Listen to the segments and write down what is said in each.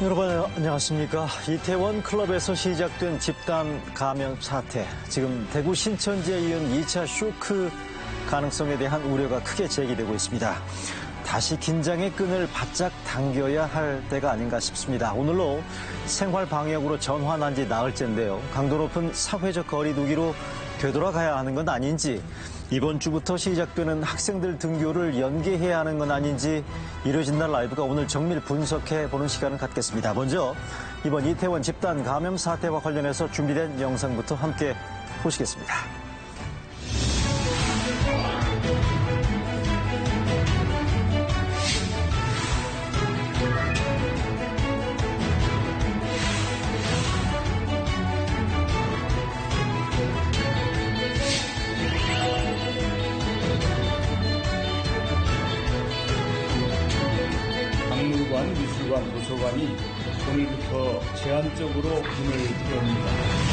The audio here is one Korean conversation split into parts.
여러분 안녕하십니까. 이태원 클럽에서 시작된 집단 감염 사태. 지금 대구 신천지에 이은 2차 쇼크 가능성에 대한 우려가 크게 제기되고 있습니다. 다시 긴장의 끈을 바짝 당겨야 할 때가 아닌가 싶습니다. 오늘로 생활 방역으로 전환한 지 나흘째인데요. 강도 높은 사회적 거리 두기로 되돌아가야 하는 건 아닌지, 이번 주부터 시작되는 학생들 등교를 연기해야 하는 건 아닌지, 이뤄진 날 라이브가 오늘 정밀 분석해보는 시간을 갖겠습니다. 먼저 이번 이태원 집단 감염 사태와 관련해서 준비된 영상부터 함께 보시겠습니다. 박물관, 미술관, 도서관이 오늘부터 제한적으로 문을 엽니다.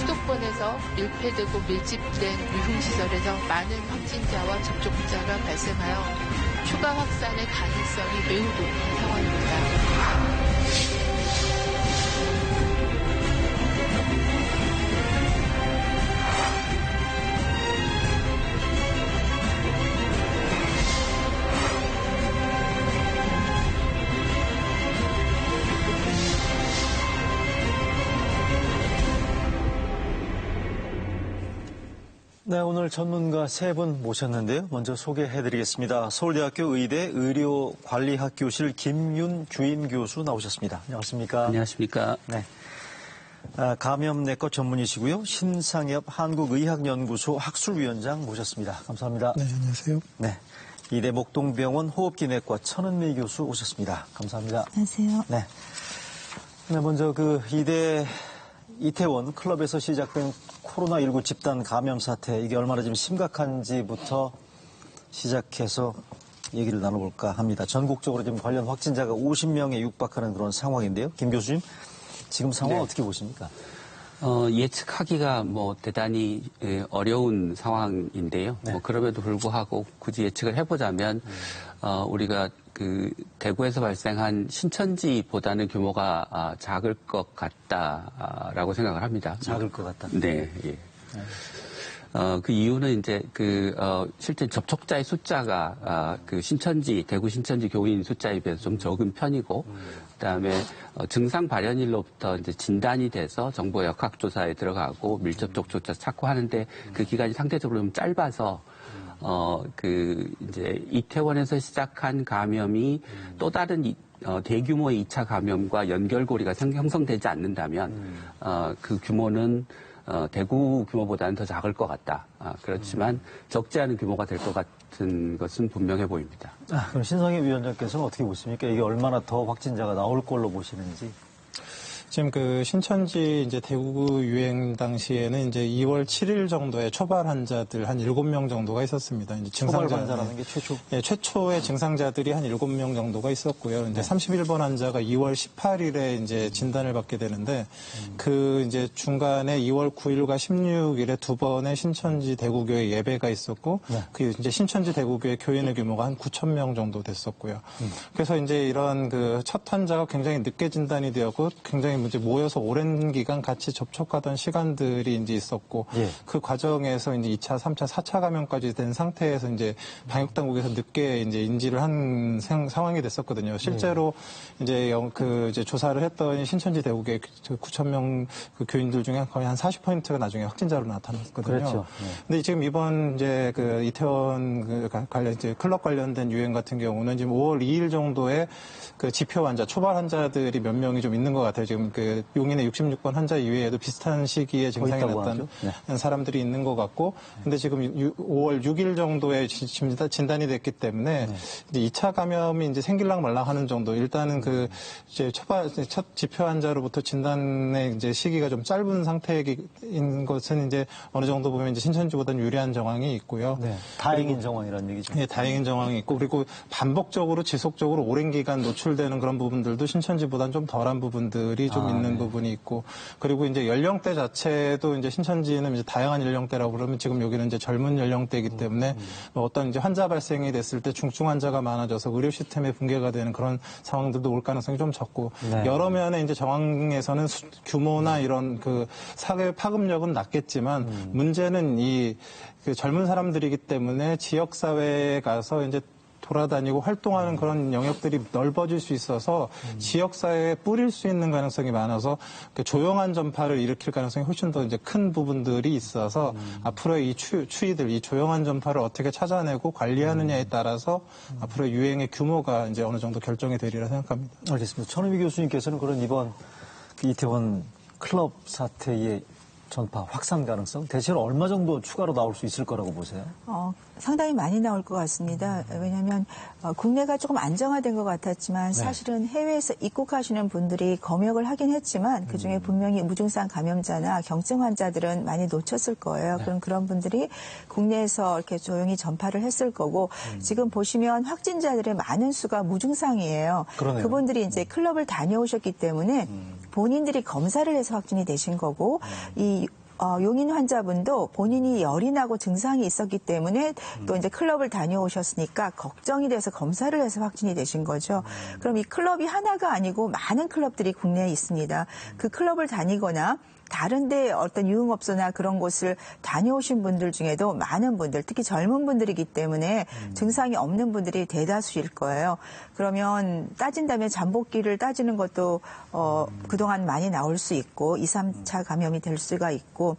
수도권에서 밀폐되고 밀집된 유흥시설에서 많은 확진자와 접촉자가 발생하여 추가 확산의 가능성이 매우 높은 상황입니다. 네, 오늘 전문가 세 분 모셨는데요. 먼저 소개해드리겠습니다. 서울대학교 의대 의료관리학교실 김윤 주임 교수 나오셨습니다. 안녕하십니까? 안녕하십니까? 네. 감염내과 전문의시고요. 신상엽 한국의학연구소 학술위원장 모셨습니다. 감사합니다. 네, 안녕하세요. 네. 이대 목동병원 호흡기내과 천은미 교수 오셨습니다. 감사합니다. 안녕하세요. 네. 네, 먼저 이대 이태원 클럽에서 시작된 코로나19 집단 감염 사태, 이게 얼마나 지금 심각한지부터 시작해서 얘기를 나눠볼까 합니다. 전국적으로 지금 관련 확진자가 50명에 육박하는 그런 상황인데요. 김 교수님, 지금 상황 어떻게 보십니까? 예측하기가 대단히 어려운 상황인데요. 네. 그럼에도 불구하고 굳이 예측을 해보자면, 우리가 대구에서 발생한 신천지보다는 규모가 작을 것 같다라고 생각을 합니다. 작을 것 같다? 네, 예. 그 이유는 이제 실제 접촉자의 숫자가 대구 신천지 교인 숫자에 비해서 좀 적은 편이고, 그다음에 증상 발현일로부터 이제 진단이 돼서 정보 역학조사에 들어가고 밀접촉 조차 찾고 하는데 그 기간이 상대적으로 좀 짧아서 이제 이태원에서 시작한 감염이 또 다른 대규모의 2차 감염과 연결고리가 형성되지 않는다면, 그 규모는 대구 규모보다는 더 작을 것 같다. 그렇지만 적지 않은 규모가 될 것 같은 것은 분명해 보입니다. 그럼 신상엽 위원장께서는 어떻게 보십니까? 이게 얼마나 더 확진자가 나올 걸로 보시는지? 지금 신천지 이제 대구 유행 당시에는 이제 2월 7일 정도에 초발 환자들 한 7명 정도가 있었습니다. 이제 초발 환자라는 게 최초? 예, 최초의 증상자들이 한 7명 정도가 있었고요. 이제 31번 환자가 2월 18일에 이제 진단을 받게 되는데, 이제 중간에 2월 9일과 16일에 두 번의 신천지 대구교회 예배가 있었고, 이제 신천지 대구교회 교인의 규모가 한 9,000명 정도 됐었고요. 그래서 이제 이런 첫 환자가 굉장히 늦게 진단이 되었고, 굉장히 이제 모여서 오랜 기간 같이 접촉하던 시간들이 이제 있었고, 그 과정에서 이제 2차, 3차, 4차 감염까지 된 상태에서 이제 방역 당국에서 늦게 이제 인지를 한 상황이 됐었거든요. 실제로 이제 이제 조사를 했더니 신천지 대구의 9,000명 교인들 중에 거의 한 40%가 나중에 확진자로 나타났거든요. 그렇죠. 근데 지금 이번 이제 이태원 관련 이제 클럽 관련된 유행 같은 경우는 지금 5월 2일 정도에 지표 환자, 초발 환자들이 몇 명이 좀 있는 것 같아요. 지금 그 용인의 66번 환자 이외에도 비슷한 시기에 증상이 있다고 나타난 하죠. 사람들이 있는 것 같고, 근데 지금 5월 6일 정도에 진단이 됐기 때문에 이제 2차 감염이 이제 생길랑 말랑 하는 정도. 일단은 그 이제 첫 지표 환자로부터 진단의 이제 시기가 좀 짧은 상태인 것은 이제 어느 정도 보면 이제 신천지보다는 유리한 정황이 있고요. 다행인 정황이라는 얘기죠. 예, 다행인 정황이 있고, 그리고 반복적으로 지속적으로 오랜 기간 노출되는 그런 부분들도 신천지보다는 좀 덜한 부분들이 좀 있는 부분이 있고, 그리고 이제 연령대 자체도 이제 신천지는 이제 다양한 연령대라고 그러면 지금 여기는 이제 젊은 연령대이기 때문에 어떤 이제 환자 발생이 됐을 때 중증 환자가 많아져서 의료 시스템에 붕괴가 되는 그런 상황들도 올 가능성이 좀 적고, 여러 면에 이제 정황에서는 규모나 이런 그 사회 파급력은 낮겠지만 문제는 그 젊은 사람들이기 때문에 지역 사회에 가서 이제 돌아다니고 활동하는 그런 영역들이 넓어질 수 있어서 지역사회에 뿌릴 수 있는 가능성이 많아서 그 조용한 전파를 일으킬 가능성이 훨씬 더 이제 큰 부분들이 있어서 앞으로의 이 추이들, 이 조용한 전파를 어떻게 찾아내고 관리하느냐에 따라서 앞으로의 유행의 규모가 이제 어느 정도 결정이 되리라 생각합니다. 알겠습니다. 천은미 교수님께서는 그런 이번 그 이태원 클럽 사태의 전파, 확산 가능성 대체로 얼마 정도 추가로 나올 수 있을 거라고 보세요? 상당히 많이 나올 것 같습니다. 왜냐하면 국내가 조금 안정화된 것 같았지만 사실은 해외에서 입국하시는 분들이 검역을 하긴 했지만 그중에 분명히 무증상 감염자나 경증 환자들은 많이 놓쳤을 거예요. 그럼 그런 분들이 국내에서 이렇게 조용히 전파를 했을 거고 지금 보시면 확진자들의 많은 수가 무증상이에요. 그러네요. 그분들이 이제 클럽을 다녀오셨기 때문에 본인들이 검사를 해서 확진이 되신 거고 이 용인 환자분도 본인이 열이 나고 증상이 있었기 때문에 또 이제 클럽을 다녀오셨으니까 걱정이 돼서 검사를 해서 확진이 되신 거죠. 그럼 이 클럽이 하나가 아니고 많은 클럽들이 국내에 있습니다. 그 클럽을 다니거나 다른데 어떤 유흥업소나 그런 곳을 다녀오신 분들 중에도 많은 분들, 특히 젊은 분들이기 때문에 증상이 없는 분들이 대다수일 거예요. 그러면 따진다면 잠복기를 따지는 것도 그동안 많이 나올 수 있고 2, 3차 감염이 될 수가 있고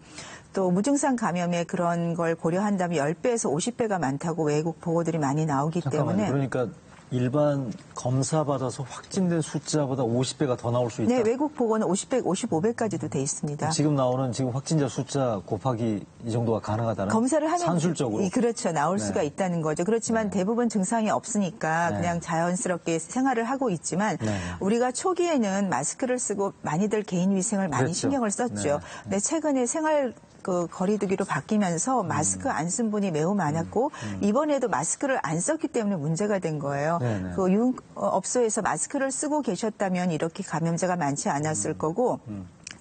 또 무증상 감염에 그런 걸 고려한다면 10배에서 50배가 많다고 외국 보고들이 많이 나오기 때문에 그러니까 일반 검사 받아서 확진된 숫자보다 50배가 더 나올 수 있다. 네, 외국 보고는 50배, 55배까지도 돼 있습니다. 지금 나오는 지금 확진자 숫자 곱하기 이 정도가 가능하다는 검사를 하면 산술적으로 그렇죠. 나올 수가 있다는 거죠. 그렇지만 대부분 증상이 없으니까 그냥 자연스럽게 생활을 하고 있지만 우리가 초기에는 마스크를 쓰고 많이들 개인 위생을 많이 그랬죠. 신경을 썼죠. 근데 최근에 생활 그 거리두기로 바뀌면서 마스크 안 쓴 분이 매우 많았고 이번에도 마스크를 안 썼기 때문에 문제가 된 거예요. 그 유흥업소에서 마스크를 쓰고 계셨다면 이렇게 감염자가 많지 않았을 거고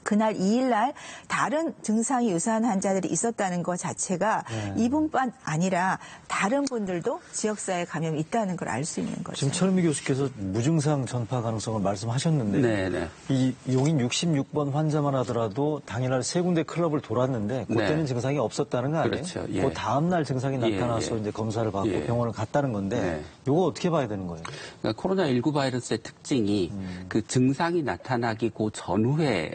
그날 2일날 다른 증상이 유사한 환자들이 있었다는 것 자체가 이분뿐 아니라 다른 분들도 지역사회 감염이 있다는 걸 알 수 있는 거죠. 지금 천은미 교수께서 무증상 전파 가능성을 말씀하셨는데 이 용인 66번 환자만 하더라도 당일날 3군데 클럽을 돌았는데 그때는 증상이 없었다는 거 아니에요? 그렇죠. 그 다음 날 증상이 나타나서 이제 검사를 받고 병원을 갔다는 건데 이거 어떻게 봐야 되는 거예요? 그러니까 코로나19 바이러스의 특징이 그 증상이 나타나기 그 전후에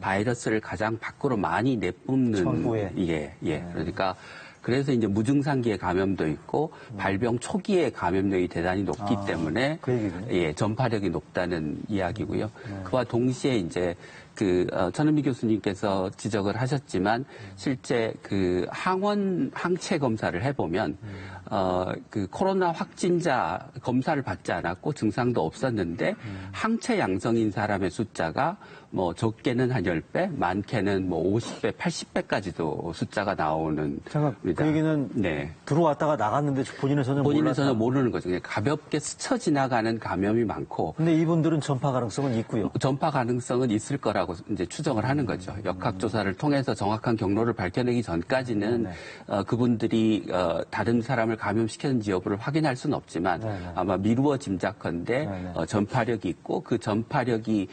바이러스를 가장 밖으로 많이 내뿜는 전후에 그러니까 그래서 이제 무증상기의 감염도 있고 발병 초기의 감염력이 대단히 높기 때문에 전파력이 높다는 이야기고요. 그와 동시에 이제 천은미 교수님께서 지적을 하셨지만 실제 그 항체 검사를 해보면 그 코로나 확진자 검사를 받지 않았고 증상도 없었는데 항체 양성인 사람의 숫자가 뭐 적게는 한 10배, 많게는 뭐 50배, 80배까지도 숫자가 나오는. 그 얘기는 들어왔다가 나갔는데 본인은 전혀 모르는 거죠. 그냥 가볍게 스쳐 지나가는 감염이 많고. 근데 이분들은 전파 가능성은 있고요. 전파 가능성은 있을 거라고 이제 추정을 하는 거죠. 역학조사를 통해서 정확한 경로를 밝혀내기 전까지는 그분들이 다른 사람을 감염시켰는지 여부를 확인할 수는 없지만 아마 미루어 짐작컨대 전파력이 있고 그 전파력이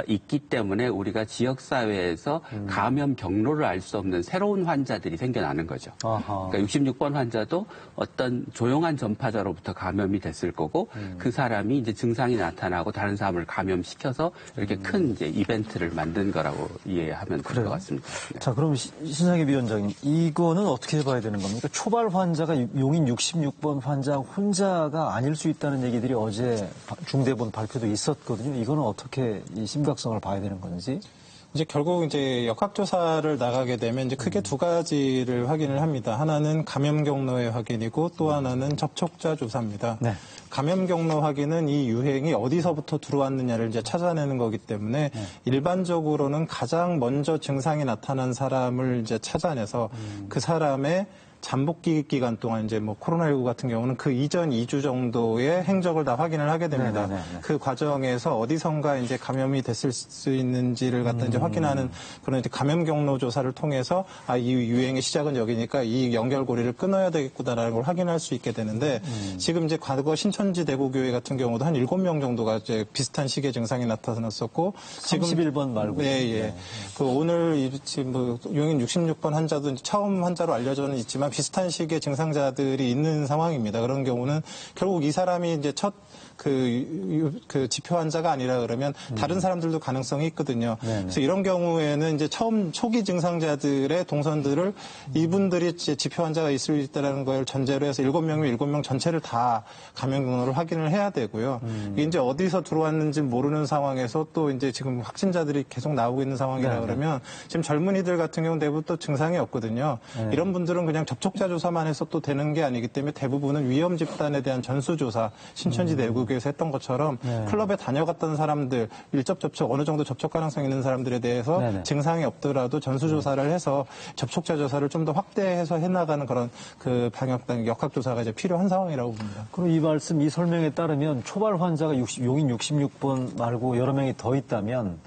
있기 때문에 우리가 지역사회에서 감염 경로를 알 수 없는 새로운 환자들이 생겨나는 거죠. 그러니까 66번 환자도 어떤 조용한 전파자로부터 감염이 됐을 거고 그 사람이 이제 증상이 나타나고 다른 사람을 감염시켜서 이렇게 큰 이제 이벤트를 만든 거라고 이해하면 될 것 같습니다. 자, 그럼 신상희 위원장님, 이거는 어떻게 봐야 되는 겁니까? 초발 환자가 용인 66번 환자 혼자가 아닐 수 있다는 얘기들이 어제 중대본 발표도 있었거든요. 이거는 어떻게 이 심각성을 봐야 되는 건지? 이제 결국 이제 역학조사를 나가게 되면 이제 크게 두 가지를 확인을 합니다. 하나는 감염 경로의 확인이고 또 하나는 접촉자 조사입니다. 네. 감염 경로 확인은 이 유행이 어디서부터 들어왔느냐를 이제 찾아내는 거기 때문에 일반적으로는 가장 먼저 증상이 나타난 사람을 이제 찾아내서 그 사람의 잠복기 기간 동안 이제 뭐 코로나19 같은 경우는 그 이전 2주 정도의 행적을 다 확인을 하게 됩니다. 네네네. 그 과정에서 어디선가 이제 감염이 됐을 수 있는지를 갖다 이제 확인하는 그런 이제 감염 경로 조사를 통해서 이 유행의 시작은 여기니까 이 연결고리를 끊어야 되겠구나라는 걸 확인할 수 있게 되는데 지금 이제 과거 신천지 대구교회 같은 경우도 한 7명 정도가 이제 비슷한 시기의 증상이 나타났었고 지금 31번 말고. 예. 그 오늘 지금 뭐 용인 66번 환자도 이제 처음 환자로 알려져는 있지만 비슷한 시기의 증상자들이 있는 상황입니다. 그런 경우는 결국 이 사람이 이제 첫 그 지표 환자가 아니라 그러면 다른 사람들도 가능성이 있거든요. 네네. 그래서 이런 경우에는 이제 처음 초기 증상자들의 동선들을 이분들이 지표 환자가 있을 수 있다는 걸 전제로 해서 7명이면 7명 전체를 다 감염 경로를 확인을 해야 되고요. 이게 이제 어디서 들어왔는지 모르는 상황에서 또 이제 지금 확진자들이 계속 나오고 있는 상황이라 네네. 그러면 지금 젊은이들 같은 경우는 대부분 또 증상이 없거든요. 네. 이런 분들은 그냥 접촉자 조사만 해서 또 되는 게 아니기 때문에 대부분은 위험 집단에 대한 전수조사, 신천지 내국에서 했던 것처럼 클럽에 다녀갔던 사람들, 일접 접촉, 어느 정도 접촉 가능성 있는 사람들에 대해서 네네. 증상이 없더라도 전수조사를 해서 접촉자 조사를 좀 더 확대해서 해나가는 그런 그 방역, 역학조사가 이제 필요한 상황이라고 봅니다. 그럼 이 말씀, 이 설명에 따르면 초발 환자가 용인 66번 말고 여러 명이 더 있다면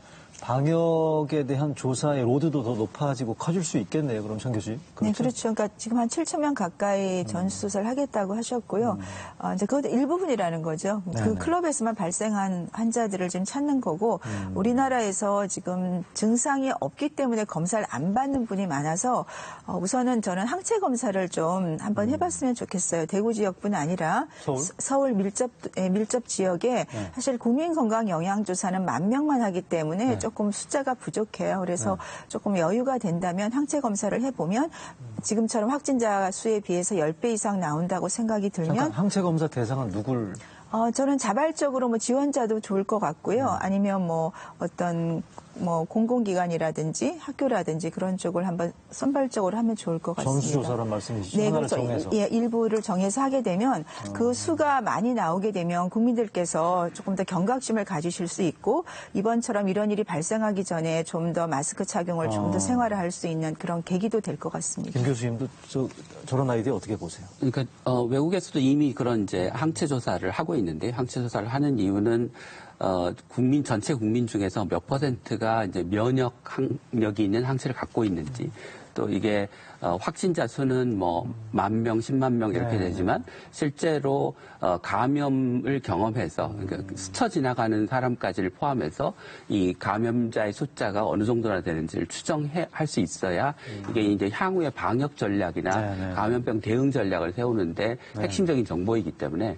방역에 대한 조사의 로드도 더 높아지고 커질 수 있겠네요. 그럼 정 교수님. 네, 그렇죠. 그러니까 지금 한 7,000명 가까이 전수조사를 하겠다고 하셨고요. 이제 그것도 일부분이라는 거죠. 그 네네. 클럽에서만 발생한 환자들을 지금 찾는 거고, 우리나라에서 지금 증상이 없기 때문에 검사를 안 받는 분이 많아서 우선은 저는 항체 검사를 좀 한번 해봤으면 좋겠어요. 대구 지역뿐 아니라 서울 밀접 지역에 사실 국민건강영양조사는 10,000명만 하기 때문에 조금 숫자가 부족해요. 그래서 조금 여유가 된다면 항체 검사를 해보면 지금처럼 확진자 수에 비해서 10배 이상 나온다고 생각이 들면 잠깐, 항체 검사 대상은 누굴? 저는 자발적으로 뭐 지원자도 좋을 것 같고요. 아니면 뭐 어떤 뭐 공공기관이라든지 학교라든지 그런 쪽을 한번 선발적으로 하면 좋을 것 같습니다. 전수조사란 말씀이시죠? 네, 하나를 그래서 정해서. 일부를 정해서 하게 되면 그 수가 많이 나오게 되면 국민들께서 조금 더 경각심을 가지실 수 있고 이번처럼 이런 일이 발생하기 전에 좀 더 마스크 착용을 좀 더 생활을 할 수 있는 그런 계기도 될 것 같습니다. 김 교수님도 저런 아이디어 어떻게 보세요? 그러니까 외국에서도 이미 그런 이제 항체 조사를 하고 있는데 항체 조사를 하는 이유는 전체 국민 중에서 몇 퍼센트가 이제 면역 항력이 있는 항체를 갖고 있는지 또 이게 확진자 수는 뭐 10,000명, 10만 명 이렇게 되지만 실제로 감염을 경험해서 그러니까 스쳐 지나가는 사람까지를 포함해서 이 감염자의 숫자가 어느 정도나 되는지를 추정할 수 있어야 이게 이제 향후의 방역 전략이나 감염병 대응 전략을 세우는데 핵심적인 정보이기 때문에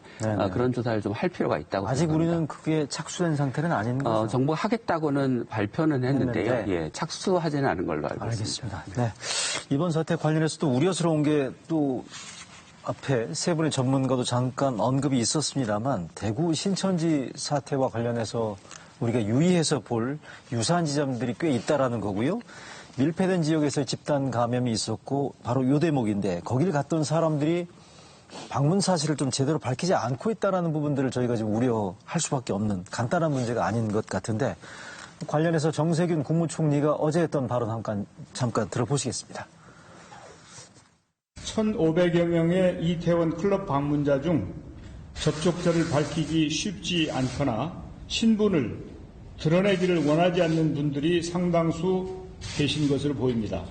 그런 조사를 좀 할 필요가 있다고 아직 생각합니다. 우리는 그게 착수된 상태는 아닌 거죠? 정부가 하겠다고는 발표는 했는데요. 예, 착수하지는 않은 걸로 알고 있습니다. 알겠습니다. 네. 이번 사태 관련해서도 우려스러운 게 또 앞에 세 분의 전문가도 잠깐 언급이 있었습니다만 대구 신천지 사태와 관련해서 우리가 유의해서 볼 유사한 지점들이 꽤 있다라는 거고요. 밀폐된 지역에서 집단 감염이 있었고 바로 이 대목인데 거기를 갔던 사람들이 방문 사실을 좀 제대로 밝히지 않고 있다라는 부분들을 저희가 지금 우려할 수밖에 없는 간단한 문제가 아닌 것 같은데 관련해서 정세균 국무총리가 어제 했던 발언 잠깐 들어보시겠습니다. 1,500여 명의 이태원 클럽 방문자 중 접촉자를 밝히기 쉽지 않거나 신분을 드러내기를 원하지 않는 분들이 상당수 계신 것으로 보입니다.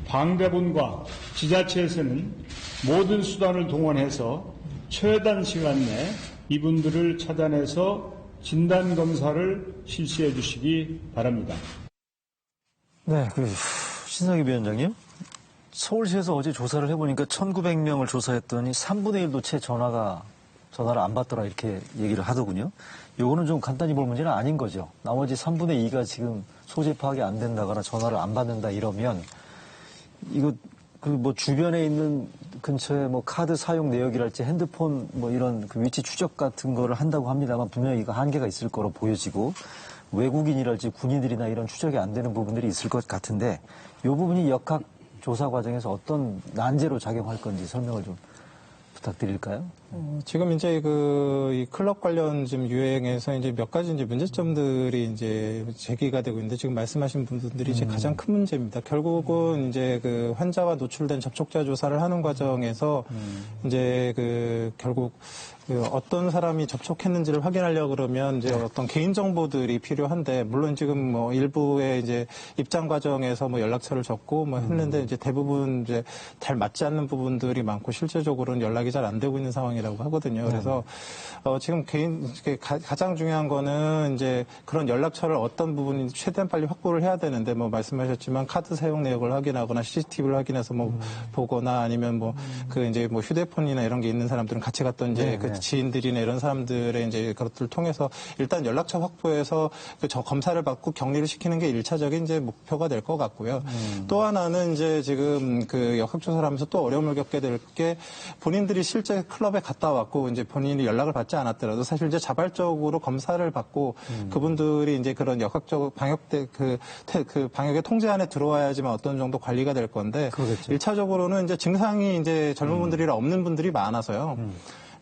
방대본과 지자체에서는 모든 수단을 동원해서 최단 시간 내 이분들을 찾아내서 진단검사를 실시해 주시기 바랍니다. 네, 신상희 위원장님. 서울시에서 어제 조사를 해보니까 1,900명을 조사했더니 3분의 1도 채 전화를 안 받더라 이렇게 얘기를 하더군요. 요거는 좀 간단히 볼 문제는 아닌 거죠. 나머지 3분의 2가 지금 소재 파악이 안 된다거나 전화를 안 받는다 이러면 이거 그 뭐 주변에 있는 근처에 뭐 카드 사용 내역이랄지 핸드폰 뭐 이런 그 위치 추적 같은 거를 한다고 합니다만 분명히 이거 한계가 있을 거로 보여지고 외국인이랄지 군인들이나 이런 추적이 안 되는 부분들이 있을 것 같은데 이 부분이 역학 조사 과정에서 어떤 난제로 작용할 건지 설명을 좀 부탁드릴까요? 지금 이제 이 클럽 관련 지금 유행에서 이제 몇 가지 이제 문제점들이 이제 제기가 되고 있는데 지금 말씀하신 분들이 이제 가장 큰 문제입니다. 결국은 이제 그 환자와 노출된 접촉자 조사를 하는 과정에서 이제 결국 어떤 사람이 접촉했는지를 확인하려고 그러면 이제 어떤 개인 정보들이 필요한데 물론 지금 뭐 일부의 이제 입장 과정에서 뭐 연락처를 적고 뭐 했는데 이제 대부분 이제 잘 맞지 않는 부분들이 많고 실제적으로는 연락이 잘 안 되고 있는 상황이라고 하거든요. 그래서 지금 가장 중요한 거는 이제 그런 연락처를 어떤 부분이 최대한 빨리 확보를 해야 되는데 뭐 말씀하셨지만 카드 사용 내역을 확인하거나 CCTV를 확인해서 뭐 보거나 아니면 뭐 이제 뭐 휴대폰이나 이런 게 있는 사람들은 같이 갔던 이제 지인들이나 이런 사람들의 이제 그것들을 통해서 일단 연락처 확보해서 저 검사를 받고 격리를 시키는 게 1차적인 이제 목표가 될 것 같고요. 또 하나는 이제 지금 역학조사를 하면서 또 어려움을 겪게 될 게 본인들이 실제 클럽에 갔다 왔고 이제 본인이 연락을 받지 않았더라도 사실 이제 자발적으로 검사를 받고 그분들이 이제 그런 역학적 방역의 통제 안에 들어와야지만 어떤 정도 관리가 될 건데 그러겠죠. 1차적으로는 이제 증상이 이제 젊은 분들이라 없는 분들이 많아서요.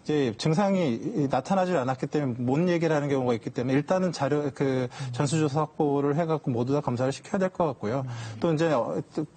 이제 증상이 나타나지 않았기 때문에 못 얘기를 하는 경우가 있기 때문에 일단은 전수조사 확보를 해갖고 모두 다 검사를 시켜야 될 것 같고요. 또 이제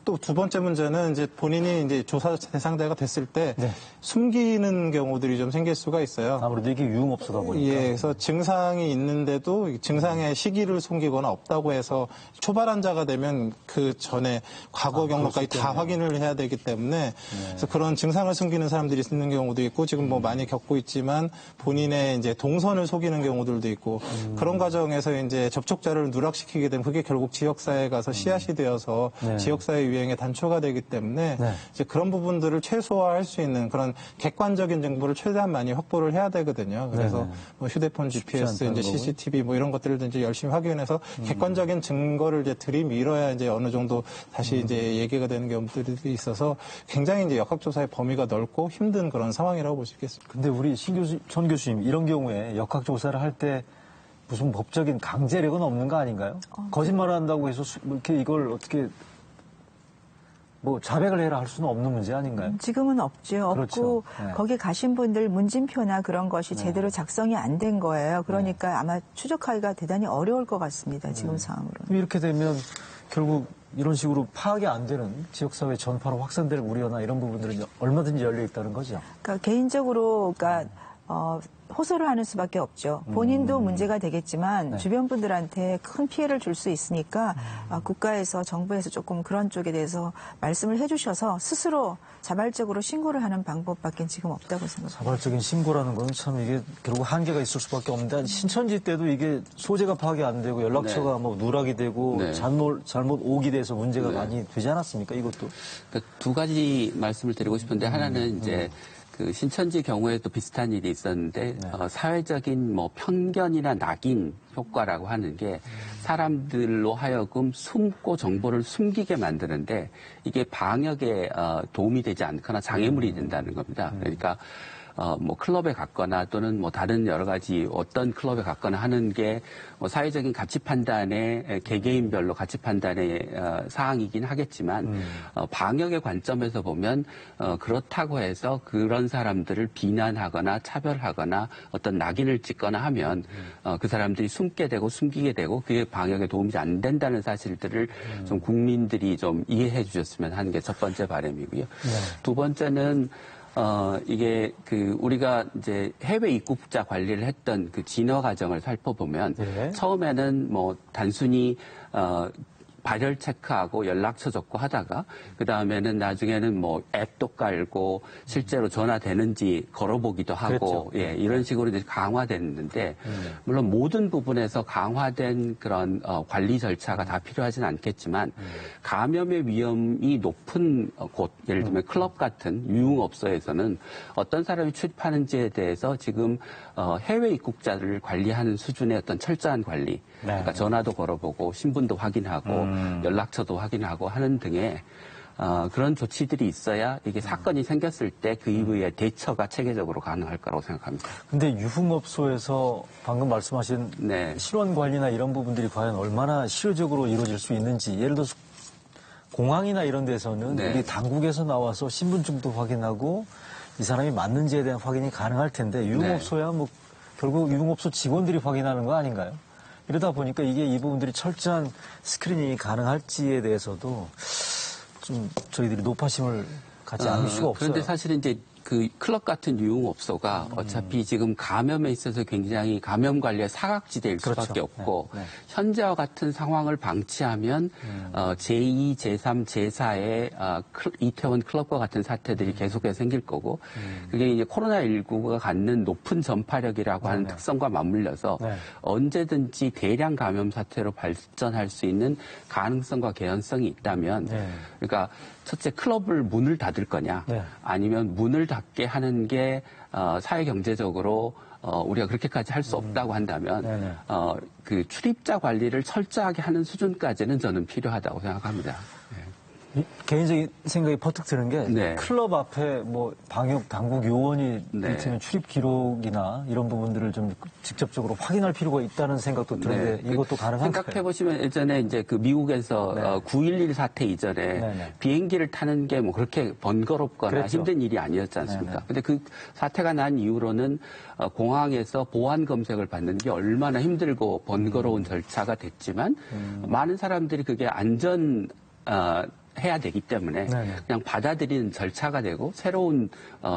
또 두 번째 문제는 이제 본인이 이제 조사 대상자가 됐을 때 숨기는 경우들이 좀 생길 수가 있어요. 아무래도 이게 유흥업소다 보니까. 예, 그래서 증상이 있는데도 증상의 시기를 숨기거나 없다고 해서 초발 환자가 되면 그 전에 과거 경로까지 다 확인을 해야 되기 때문에 그래서 그런 증상을 숨기는 사람들이 있는 경우도 있고 지금 뭐 많이 겪고 있지만 본인의 이제 동선을 속이는 경우들도 있고 그런 과정에서 이제 접촉자를 누락시키게 되면 그게 결국 지역사회에 가서 씨앗이 되어서 지역사회 유행의 단초가 되기 때문에 이제 그런 부분들을 최소화할 수 있는 그런 객관적인 정보를 최대한 많이 확보를 해야 되거든요. 그래서 뭐 휴대폰 GPS, 이제 CCTV 뭐 이런 것들을 이제 열심히 확인해서 객관적인 증거를 이제 들이밀어야 이제 어느 정도 다시 이제 얘기가 되는 경우들이 있어서 굉장히 이제 역학조사의 범위가 넓고 힘든 그런 상황이라고 볼 수 있겠습니다. 근데 우리 전 교수님 이런 경우에 역학조사를 할 때 무슨 법적인 강제력은 없는 거 아닌가요? 거짓말을 한다고 해서 이렇게 이걸 어떻게 뭐 자백을 해라 할 수는 없는 문제 아닌가요? 지금은 없죠. 그렇죠. 없고 거기 가신 분들 문진표나 그런 것이 제대로 작성이 안 된 거예요. 그러니까 아마 추적하기가 대단히 어려울 것 같습니다. 지금 상황으로는. 이렇게 되면 결국 이런 식으로 파악이 안 되는 지역사회 전파로 확산될 우려나 이런 부분들은 얼마든지 열려 있다는 거죠. 그러니까 개인적으로 호소를 하는 수밖에 없죠. 본인도 문제가 되겠지만 주변 분들한테 큰 피해를 줄 수 있으니까 국가에서 정부에서 조금 그런 쪽에 대해서 말씀을 해주셔서 스스로 자발적으로 신고를 하는 방법밖에 지금 없다고 생각합니다. 자발적인 신고라는 건 참 이게 결국 한계가 있을 수밖에 없는데 신천지 때도 이게 소재가 파악이 안 되고 연락처가 뭐 누락이 되고 잘못 오기 돼서 문제가 많이 되지 않았습니까? 이것도. 그러니까 두 가지 말씀을 드리고 싶은데 하나는 이제 그 신천지 경우에도 비슷한 일이 있었는데 사회적인 뭐 편견이나 낙인 효과라고 하는 게 사람들로 하여금 숨고 정보를 숨기게 만드는데 이게 방역에 도움이 되지 않거나 장애물이 된다는 겁니다. 그러니까 뭐 클럽에 갔거나 또는 뭐 다른 여러 가지 어떤 클럽에 갔거나 하는 게 뭐 사회적인 가치 판단의 개개인별로 가치 판단의 사항이긴 하겠지만 방역의 관점에서 보면 그렇다고 해서 그런 사람들을 비난하거나 차별하거나 어떤 낙인을 찍거나 하면 그 사람들이 숨게 되고 숨기게 되고 그게 방역에 도움이 안 된다는 사실들을 좀 국민들이 좀 이해해 주셨으면 하는 게 첫 번째 바람이고요. 두 번째는 이게 우리가 이제 해외 입국자 관리를 했던 그 진화 과정을 살펴보면 처음에는 뭐 단순히 발열 체크하고 연락처 적고 하다가 그 다음에는 나중에는 뭐 앱도 깔고 실제로 전화되는지 걸어보기도 하고 이런 식으로 이제 강화됐는데 물론 모든 부분에서 강화된 그런 관리 절차가 다 필요하진 않겠지만 감염의 위험이 높은 곳 예를 들면 클럽 같은 유흥업소에서는 어떤 사람이 출입하는지에 대해서 지금 해외 입국자를 관리하는 수준의 어떤 철저한 관리 그러니까 전화도 걸어보고 신분도 확인하고 연락처도 확인하고 하는 등의 그런 조치들이 있어야 이게 사건이 생겼을 때 그 이후에 대처가 체계적으로 가능할 거라고 생각합니다. 근데 유흥업소에서 방금 말씀하신 네. 실원 관리나 이런 부분들이 과연 얼마나 실효적으로 이루어질 수 있는지, 예를 들어서 공항이나 이런 데서는 네. 우리 당국에서 나와서 신분증도 확인하고 이 사람이 맞는지에 대한 확인이 가능할 텐데 유흥업소야 뭐 결국 유흥업소 직원들이 확인하는 거 아닌가요? 이러다 보니까 이게 이 부분들이 철저한 스크리닝이 가능할지에 대해서도 좀 저희들이 높아심을 갖지 않을 수가 없어요. 그런데 사실은 이제 그 클럽 같은 유흥업소가 어차피 지금 감염에 있어서 굉장히 감염 관리의 사각지대일 그렇죠. 수밖에 없고 네. 현재와 같은 상황을 방치하면 제2, 제3, 제4의 이태원 클럽과 같은 사태들이 계속해서 생길 거고 그게 이제 코로나19가 갖는 높은 전파력이라고 하는 특성과 맞물려서 네. 언제든지 대량 감염 사태로 발전할 수 있는 가능성과 개연성이 있다면 네. 그러니까 첫째 클럽을 문을 닫을 거냐 네. 아니면 문을 닫게 하는 게 사회 경제적으로 우리가 그렇게까지 할 수 없다고 한다면 네네. 그 출입자 관리를 철저하게 하는 수준까지는 저는 필요하다고 생각합니다. 개인적인 생각이 퍼뜩 드는 게 네. 클럽 앞에 뭐 방역 당국 요원이 네. 이를테면 출입 기록이나 이런 부분들을 좀 직접적으로 확인할 필요가 있다는 생각도 드는데 네. 이것도 가능한가요? 생각해 보시면 예전에 이제 그 미국에서 네. 9.11 사태 이전에 네네. 비행기를 타는 게 뭐 그렇게 번거롭거나 그랬죠. 힘든 일이 아니었지 않습니까? 네네. 근데 그 사태가 난 이후로는 공항에서 보안 검색을 받는 게 얼마나 힘들고 번거로운 절차가 됐지만 많은 사람들이 그게 해야 되기 때문에 네네. 그냥 받아들이는 절차가 되고 새로운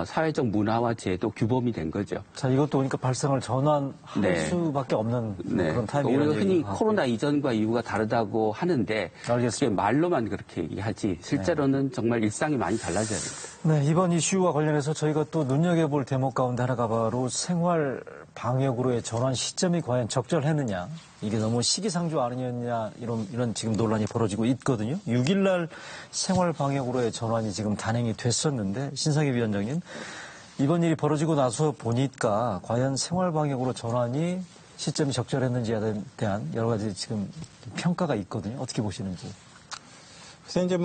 사회적 문화와 제도 규범이 된 거죠. 자, 이것도 보니까 발상을 전환할 네. 수밖에 없는 그런 타이밍이라는 우리가 흔히 얘기가 코로나 이전과 이후가 다르다고 하는데 알겠습니다. 그게 말로만 그렇게 얘기하지 실제로는 정말 일상이 많이 달라져야 됩니다. 네, 이번 이슈와 관련해서 저희가 또 눈여겨볼 대목 가운데 하나가 바로 생활 방역으로의 전환 시점이 과연 적절했느냐, 이게 너무 시기상조 아니었냐, 이런 지금 논란이 벌어지고 있거든요. 6일날 생활 방역으로의 전환이 지금 단행이 됐었는데, 신상희 위원장님, 이번 일이 벌어지고 나서 보니까 과연 생활 방역으로 전환이 시점이 적절했는지에 대한 여러 가지 지금 평가가 있거든요. 어떻게 보시는지. 그래서 이제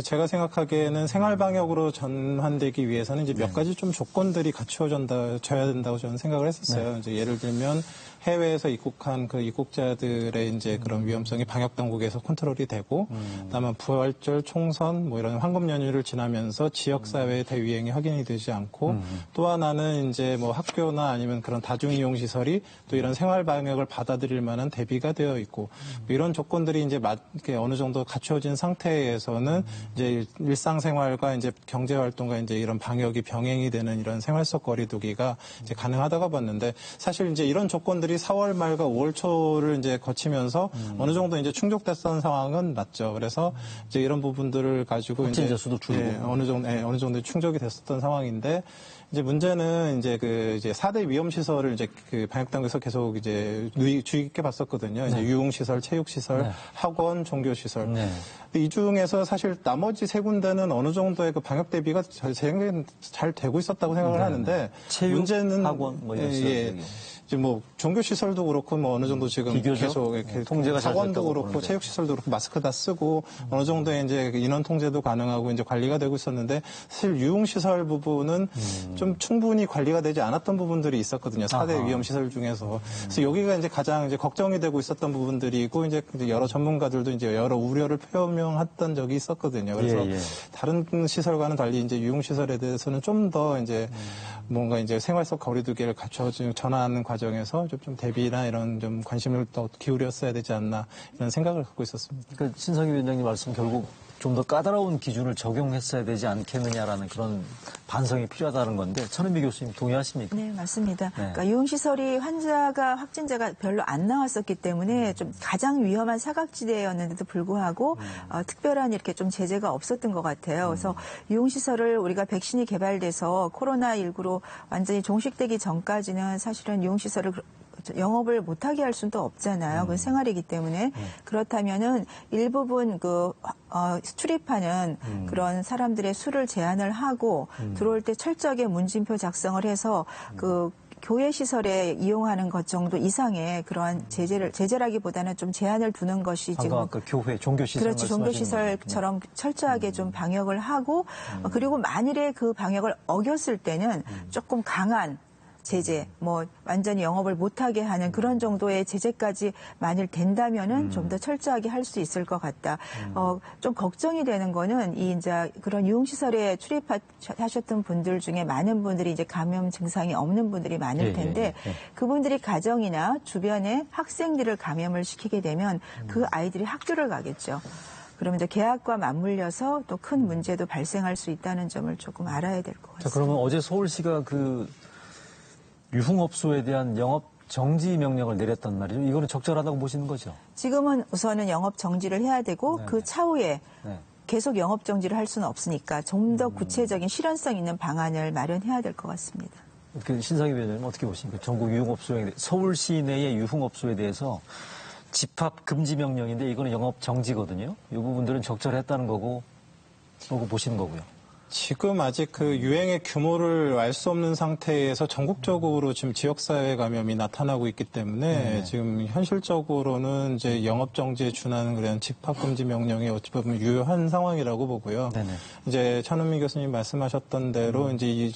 제가 생각하기에는 생활 방역으로 전환되기 위해서는 이제 몇 가지 좀 조건들이 갖추어져야 된다고 저는 생각을 했었어요. 이제 예를 들면 해외에서 입국한 그 입국자들의 이제 그런 위험성이 방역 당국에서 컨트롤이 되고, 그다음에 부활절, 총선 뭐 이런 황금 연휴를 지나면서 지역 사회의 대유행이 확인이 되지 않고, 또 하나는 이제 뭐 학교나 아니면 그런 다중 이용 시설이 또 이런 생활 방역을 받아들일 만한 대비가 되어 있고, 뭐 이런 조건들이 이제 어느 정도 갖추어진 상태에서는 이제 일상생활과 이제 경제 활동과 이제 이런 방역이 병행이 되는 이런 생활 속 거리두기가 이제 가능하다고 봤는데, 사실 이제 이런 조건들이 4월 말과 5월 초를 이제 거치면서 어느 정도 이제 충족됐던 상황은 맞죠. 그래서 이제 이런 부분들을 가지고 확진자 수도 줄고 어느 정도 충족이 됐었던 상황인데, 이제 문제는 이제 이제 4대 위험 시설을 이제 그 방역당국에서 계속 이제 주의 깊게 봤었거든요. 이제 유흥시설, 체육시설, 학원, 종교시설. 네. 이 중에서 사실 나머지 세 군데는 어느 정도의 그 방역 대비가 잘 되고 있었다고 생각을 하는데, 체육, 문제는 학원 뭐 이런 시설. 이제 뭐 종교 시설도 그렇고 뭐 어느 정도 지금 비교적 계속 이렇게 통제가 잘 학원도 됐다고 그렇고 보는데. 체육 시설도 그렇고 마스크 다 쓰고 어느 정도의 이제 인원 통제도 가능하고 이제 관리가 되고 있었는데, 사실 유흥 시설 부분은 좀 충분히 관리가 되지 않았던 부분들이 있었거든요. 4대 위험 시설 중에서. 그래서 여기가 이제 가장 이제 걱정이 되고 있었던 부분들이고, 이제 여러 전문가들도 이제 여러 우려를 표명했던 적이 있었거든요. 그래서 예. 다른 시설과는 달리 이제 유흥 시설에 대해서는 좀 더 이제 뭔가 이제 생활 속 거리두기를 갖춰서 전환하는 과정에서 좀 대비나 이런 좀 관심을 더 기울였어야 되지 않나, 이런 생각을 갖고 있었습니다. 그러니까 신상희 위원장님 말씀 결국 좀 더 까다로운 기준을 적용했어야 되지 않겠느냐라는 그런 반성이 필요하다는 건데, 천은비 교수님 동의하십니까? 네, 맞습니다. 네. 그러니까 유흥시설이 확진자가 별로 안 나왔었기 때문에 좀 가장 위험한 사각지대였는데도 불구하고 특별한 이렇게 좀 제재가 없었던 것 같아요. 그래서 유흥시설을 우리가 백신이 개발돼서 코로나19로 완전히 종식되기 전까지는 사실은 유흥시설을 영업을 못하게 할 수는 또 없잖아요. 그건 생활이기 때문에. 그렇다면은 일부분 출입하는 그런 사람들의 수를 제한을 하고 들어올 때 철저하게 문진표 작성을 해서 교회 시설에 이용하는 것 정도 이상의 그러한 제재라기보다는 좀 제한을 두는 것이 지금 아까 교회 종교시설 그렇죠. 종교시설처럼 철저하게 좀 방역을 하고 그리고 만일에 그 방역을 어겼을 때는 조금 강한 제재, 뭐 완전히 영업을 못하게 하는 그런 정도의 제재까지 만일 된다면은 좀 더 철저하게 할 수 있을 것 같다. 좀 걱정이 되는 거는 이 이제 그런 유흥시설에 출입하셨던 분들 중에 많은 분들이 이제 감염 증상이 없는 분들이 많을 텐데 그분들이 가정이나 주변에 학생들을 감염을 시키게 되면 그 아이들이 학교를 가겠죠. 그러면 이제 계약과 맞물려서 또 큰 문제도 발생할 수 있다는 점을 조금 알아야 될 것 같습니다. 자, 그러면 어제 서울시가 그 유흥업소에 대한 영업 정지 명령을 내렸단 말이죠. 이거는 적절하다고 보시는 거죠? 지금은 우선은 영업 정지를 해야 되고 네네. 그 차후에 네. 계속 영업 정지를 할 수는 없으니까 좀 더 구체적인 실현성 있는 방안을 마련해야 될 것 같습니다. 그 신상희 위원장님 어떻게 보십니까? 전국 유흥업소에 서울시 내의 유흥업소에 대해서 집합 금지 명령인데 이거는 영업 정지거든요. 이 부분들은 적절했다는 거고 보시는 거고요. 지금 아직 그 유행의 규모를 알 수 없는 상태에서 전국적으로 지금 지역사회 감염이 나타나고 있기 때문에 지금 현실적으로는 이제 영업정지에 준하는 그런 집합금지 명령이 어찌 보면 유효한 상황이라고 보고요. 네네. 이제 천은미 교수님 말씀하셨던 대로 이제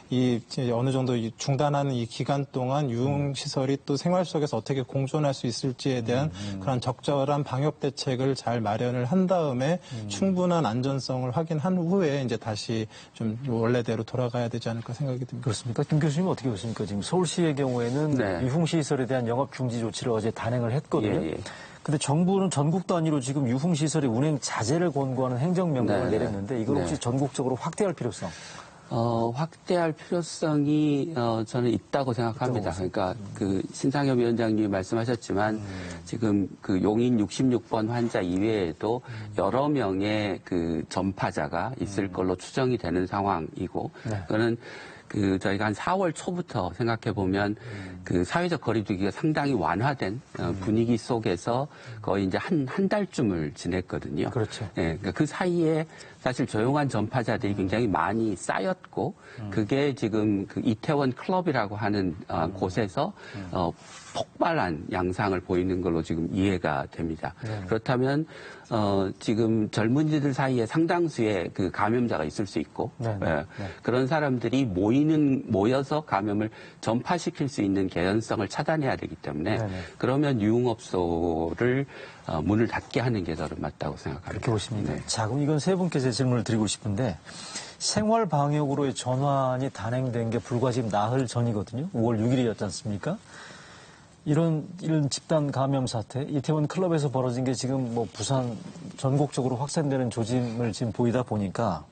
이 어느 정도 중단하는 이 기간 동안 유흥시설이 또 생활 속에서 어떻게 공존할 수 있을지에 대한 그런 적절한 방역 대책을 잘 마련을 한 다음에 충분한 안전성을 확인한 후에 이제 다시 좀 원래대로 돌아가야 되지 않을까 생각이 듭니다. 그렇습니까? 김 교수님은 어떻게 보십니까? 지금 서울시의 경우에는 네. 유흥시설에 대한 영업 중지 조치를 어제 단행을 했거든요. 예. 근데 정부는 전국 단위로 지금 유흥시설의 운행 자제를 권고하는 행정명령을 네. 내렸는데 이걸 혹시 네. 전국적으로 확대할 필요성? 확대할 필요성이 저는 있다고 생각합니다. 그러니까 그 신상엽 위원장님이 말씀하셨지만 지금 그 용인 66번 환자 이외에도 여러 명의 그 전파자가 있을 걸로 추정이 되는 상황이고 그거는 그 저희가 한 4월 초부터 생각해 보면 그 사회적 거리두기가 상당히 완화된 분위기 속에서 거의 이제 한 달쯤을 지냈거든요. 그렇죠. 예, 그러니까 그 사이에 사실 조용한 전파자들이 굉장히 많이 쌓였고 그게 지금 그 이태원 클럽이라고 하는 곳에서 폭발한 양상을 보이는 걸로 지금 이해가 됩니다. 그렇다면 지금 젊은이들 사이에 상당수의 그 감염자가 있을 수 있고 그런 사람들이 모여서 감염을 전파시킬 수 있는 개연성을 차단해야 되기 때문에 그러면 유흥업소를 문을 닫게 하는 게 저는 맞다고 생각합니다. 그렇게 보십니까? 네. 자, 그럼 이건 세 분께 제 질문을 드리고 싶은데 생활 방역으로의 전환이 단행된 게 불과 지금 나흘 전이거든요. 5월 6일이었지 않습니까? 이런 집단 감염 사태, 이태원 클럽에서 벌어진 게 지금 뭐 부산 전국적으로 확산되는 조짐을 지금 보이다 보니까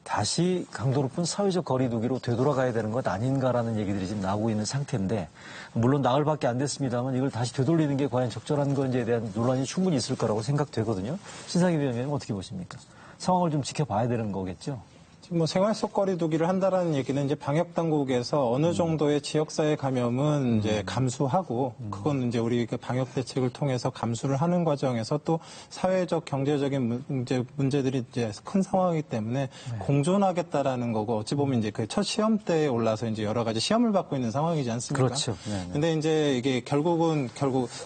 다시 강도 높은 사회적 거리두기로 되돌아가야 되는 것 아닌가라는 얘기들이 지금 나오고 있는 상태인데 물론 나흘밖에 안 됐습니다만 이걸 다시 되돌리는 게 과연 적절한 건지에 대한 논란이 충분히 있을 거라고 생각되거든요. 신상희 위원장님 어떻게 보십니까? 상황을 좀 지켜봐야 되는 거겠죠? 지금 뭐 생활 속 거리두기를 한다라는 얘기는 이제 방역 당국에서 어느 정도의 지역사회 감염은 이제 감수하고 그건 이제 우리 그 방역 대책을 통해서 감수를 하는 과정에서 또 사회적 경제적인 문제들이 이제 큰 상황이기 때문에 공존하겠다라는 거고 어찌 보면 이제 그 첫 시험 때에 올라서 이제 여러 가지 시험을 받고 있는 상황이지 않습니까? 그렇죠. 근데 이제 이게 결국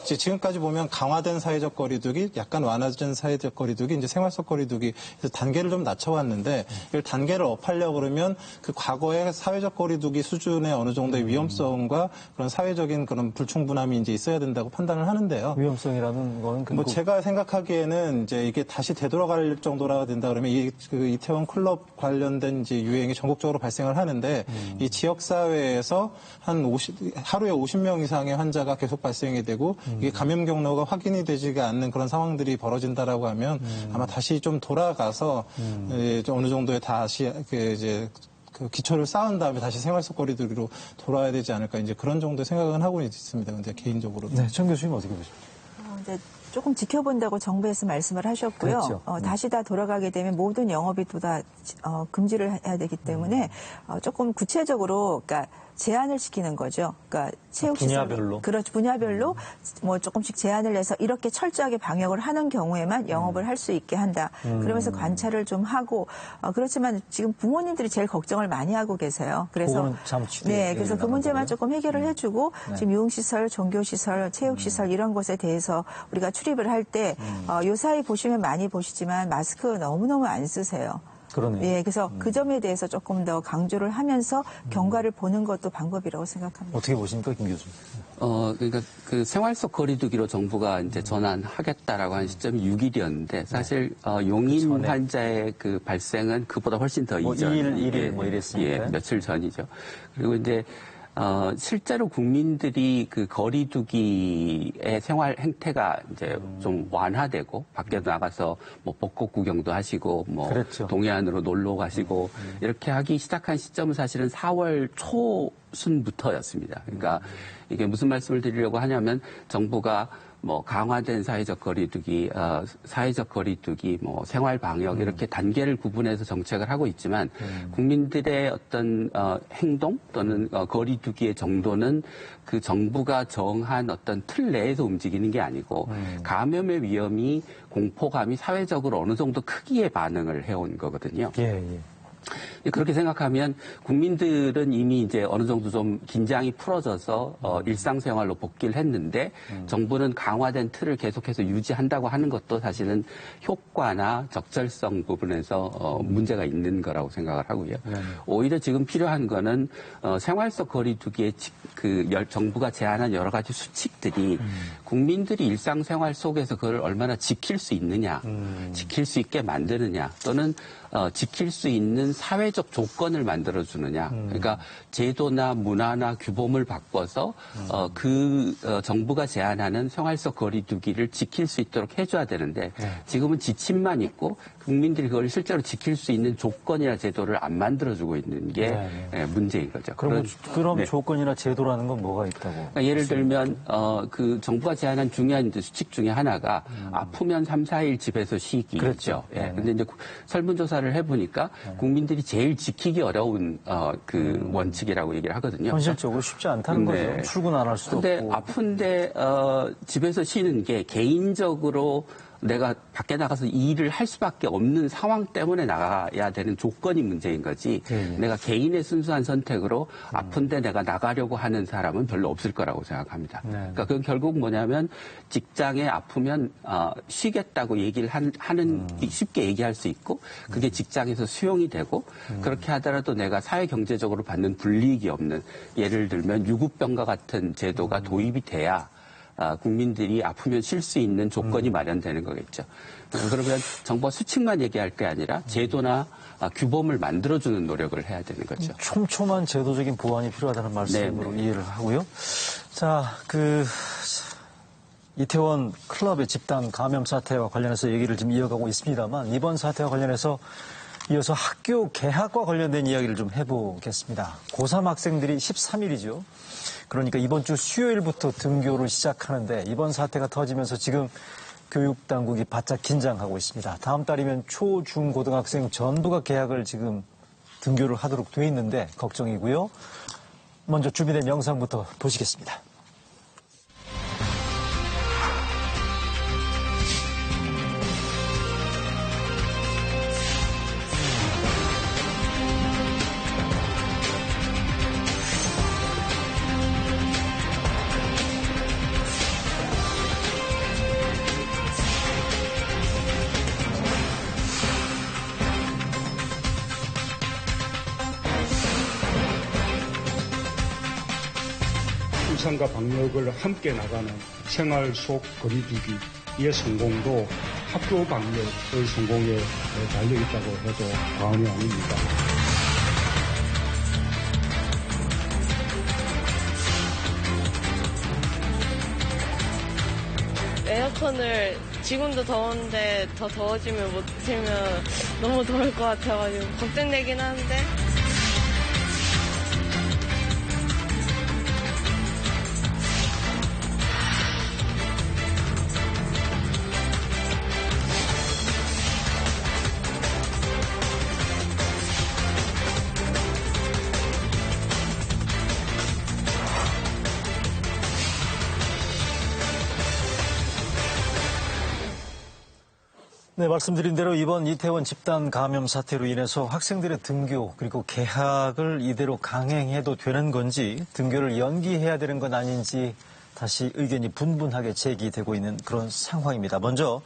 이제 지금까지 보면 강화된 사회적 거리두기, 약간 완화된 사회적 거리두기, 이제 생활 속 거리두기 단계를 좀 낮춰왔는데 이걸 단계를 업하려고 그러면 그 과거의 사회적 거리두기 수준의 어느 정도의 위험성과 그런 사회적인 그런 불충분함이 이제 있어야 된다고 판단을 하는데요. 위험성이라는 거는 뭐 제가 생각하기에는 이제 이게 다시 되돌아갈 정도라 된다 그러면 그 이태원 클럽 관련된 이제 유행이 전국적으로 발생을 하는데 이 지역 사회에서 하루에 50명 이상의 환자가 계속 발생이 되고 이게 감염 경로가 확인이 되지가 않는 그런 상황들이 벌어진다라고 하면 아마 다시 좀 돌아가서 어느 정도의 다시 이제 그 기초를 쌓은 다음에 다시 생활 속 거리두기로 돌아야 되지 않을까 이제 그런 정도의 생각은 하고 있습니다. 근데 개인적으로. 네, 정 교수님 어떻게 보십니까? 이제 조금 지켜본다고 정부에서 말씀을 하셨고요. 그렇죠. 다시 다 돌아가게 되면 모든 영업이 또 다 금지를 해야 되기 때문에 조금 구체적으로 그러니까 제한을 시키는 거죠. 그러니까 체육시설 분야별로? 그렇죠. 분야별로 뭐 조금씩 제한을 해서 이렇게 철저하게 방역을 하는 경우에만 영업을 할 수 있게 한다. 그러면서 관찰을 좀 하고 그렇지만 지금 부모님들이 제일 걱정을 많이 하고 계세요. 그래서 그거는 참 네, 그래서 그 문제만 조금 해결을 해주고 지금 유흥시설, 종교시설, 체육시설 이런 곳에 대해서 우리가 출입을 할 때 요 사이 보시면 많이 보시지만 마스크 너무너무 안 쓰세요. 그러네요. 예, 그래서 그 점에 대해서 조금 더 강조를 하면서 경과를 보는 것도 방법이라고 생각합니다. 어떻게 보십니까, 김 교수님? 그러니까 그 생활 속 거리두기로 정부가 이제 전환하겠다라고 한 시점이 6일이었는데 사실 용인 환자의 그 발생은 그보다 훨씬 더 뭐 이전. 1일 뭐 이랬으니까. 예, 며칠 전이죠. 그리고 이제 실제로 국민들이 그 거리두기의 생활 행태가 이제 좀 완화되고 밖에 나가서 뭐 벚꽃 구경도 하시고 뭐 그랬죠. 동해안으로 놀러 가시고 이렇게 하기 시작한 시점은 사실은 4월 초순부터였습니다. 그러니까 이게 무슨 말씀을 드리려고 하냐면 정부가 뭐 강화된 사회적 거리두기, 뭐 생활 방역 이렇게 단계를 구분해서 정책을 하고 있지만 국민들의 어떤 행동 또는 거리두기의 정도는 그 정부가 정한 어떤 틀 내에서 움직이는 게 아니고 감염의 위험이 공포감이 사회적으로 어느 정도 크기의 반응을 해온 거거든요. 예. 그렇게 생각하면 국민들은 이미 이제 어느 정도 좀 긴장이 풀어져서 일상생활로 복귀를 했는데 정부는 강화된 틀을 계속해서 유지한다고 하는 것도 사실은 효과나 적절성 부분에서 문제가 있는 거라고 생각을 하고요. 오히려 지금 필요한 거는 생활 속 거리두기에 정부가 제안한 여러 가지 수칙들이 국민들이 일상생활 속에서 그걸 얼마나 지킬 수 있느냐, 지킬 수 있게 만드느냐 또는 지킬 수 있는 사회적 조건을 만들어주느냐. 그러니까 제도나 문화나 규범을 바꿔서 정부가 제안하는 생활 속 거리두기를 지킬 수 있도록 해줘야 되는데 지금은 지침만 있고 국민들이 그걸 실제로 지킬 수 있는 조건이나 제도를 안 만들어주고 있는 게 문제인 거죠. 그럼 네. 조건이나 제도라는 건 뭐가 있다고? 그러니까 예를 들면 그 정부가 제안한 중요한 이제 수칙 중에 하나가 아프면 3, 4일 집에서 쉬기죠. 그렇죠. 예. 근데 이제 설문조사를 해보니까 국민들이 제일 지키기 어려운 그 원칙이라고 얘기를 하거든요. 현실적으로 쉽지 않다는 네. 거죠. 출근 안 할 수도 근데 없고. 아픈데 집에서 쉬는 게 개인적으로 내가 밖에 나가서 일을 할 수밖에 없는 상황 때문에 나가야 되는 조건이 문제인 거지. 내가 개인의 순수한 선택으로 아픈데 내가 나가려고 하는 사람은 별로 없을 거라고 생각합니다. 그러니까 그건 결국 뭐냐면 직장에 아프면 쉬겠다고 얘기를 하는 쉽게 얘기할 수 있고 그게 직장에서 수용이 되고 그렇게 하더라도 내가 사회 경제적으로 받는 불이익이 없는 예를 들면 유급병과 같은 제도가 도입이 돼야 국민들이 아프면 쉴 수 있는 조건이 마련되는 거겠죠. 그러면 정부가 수칙만 얘기할 게 아니라 제도나 규범을 만들어주는 노력을 해야 되는 거죠. 촘촘한 제도적인 보완이 필요하다는 말씀으로 이해를 하고요. 자, 이태원 클럽의 집단 감염 사태와 관련해서 얘기를 좀 이어가고 있습니다만 이번 사태와 관련해서 이어서 학교 개학과 관련된 이야기를 좀 해보겠습니다. 고3 학생들이 13일이죠. 그러니까 이번 주 수요일부터 등교를 시작하는데 이번 사태가 터지면서 지금 교육당국이 바짝 긴장하고 있습니다. 다음 달이면 초, 중, 고등학생 전부가 개학을 지금 등교를 하도록 돼 있는데 걱정이고요. 먼저 준비된 영상부터 보시겠습니다. 일상과 방역을 함께 나가는 생활 속 거리두기의 성공도 학교 방역의 성공에 달려있다고 해도 과언이 아닙니다. 에어컨을 지금도 더운데 더 더워지면 못 틀면 너무 더울 것 같아가지고 걱정되긴 하는데 네, 말씀드린 대로 이번 이태원 집단 감염 사태로 인해서 학생들의 등교 그리고 개학을 이대로 강행해도 되는 건지 등교를 연기해야 되는 건 아닌지 다시 의견이 분분하게 제기되고 있는 그런 상황입니다. 먼저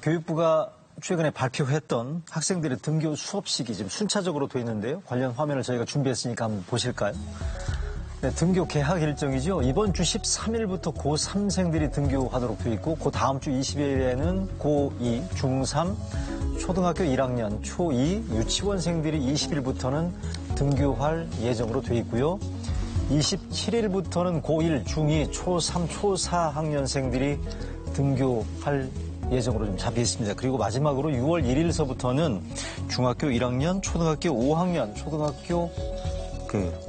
교육부가 최근에 발표했던 학생들의 등교 수업식이 지금 순차적으로 돼 있는데요. 관련 화면을 저희가 준비했으니까 한번 보실까요? 네, 등교 개학 일정이죠. 이번 주 13일부터 고3생들이 등교하도록 돼 있고 그 다음 주 20일에는 고2, 중3, 초등학교 1학년, 초2, 유치원생들이 20일부터는 등교할 예정으로 돼 있고요. 27일부터는 고1, 중2, 초3, 초4 학년생들이 등교할 예정으로 좀 잡혀 있습니다. 그리고 마지막으로 6월 1일서부터는 중학교 1학년, 초등학교 5학년, 초등학교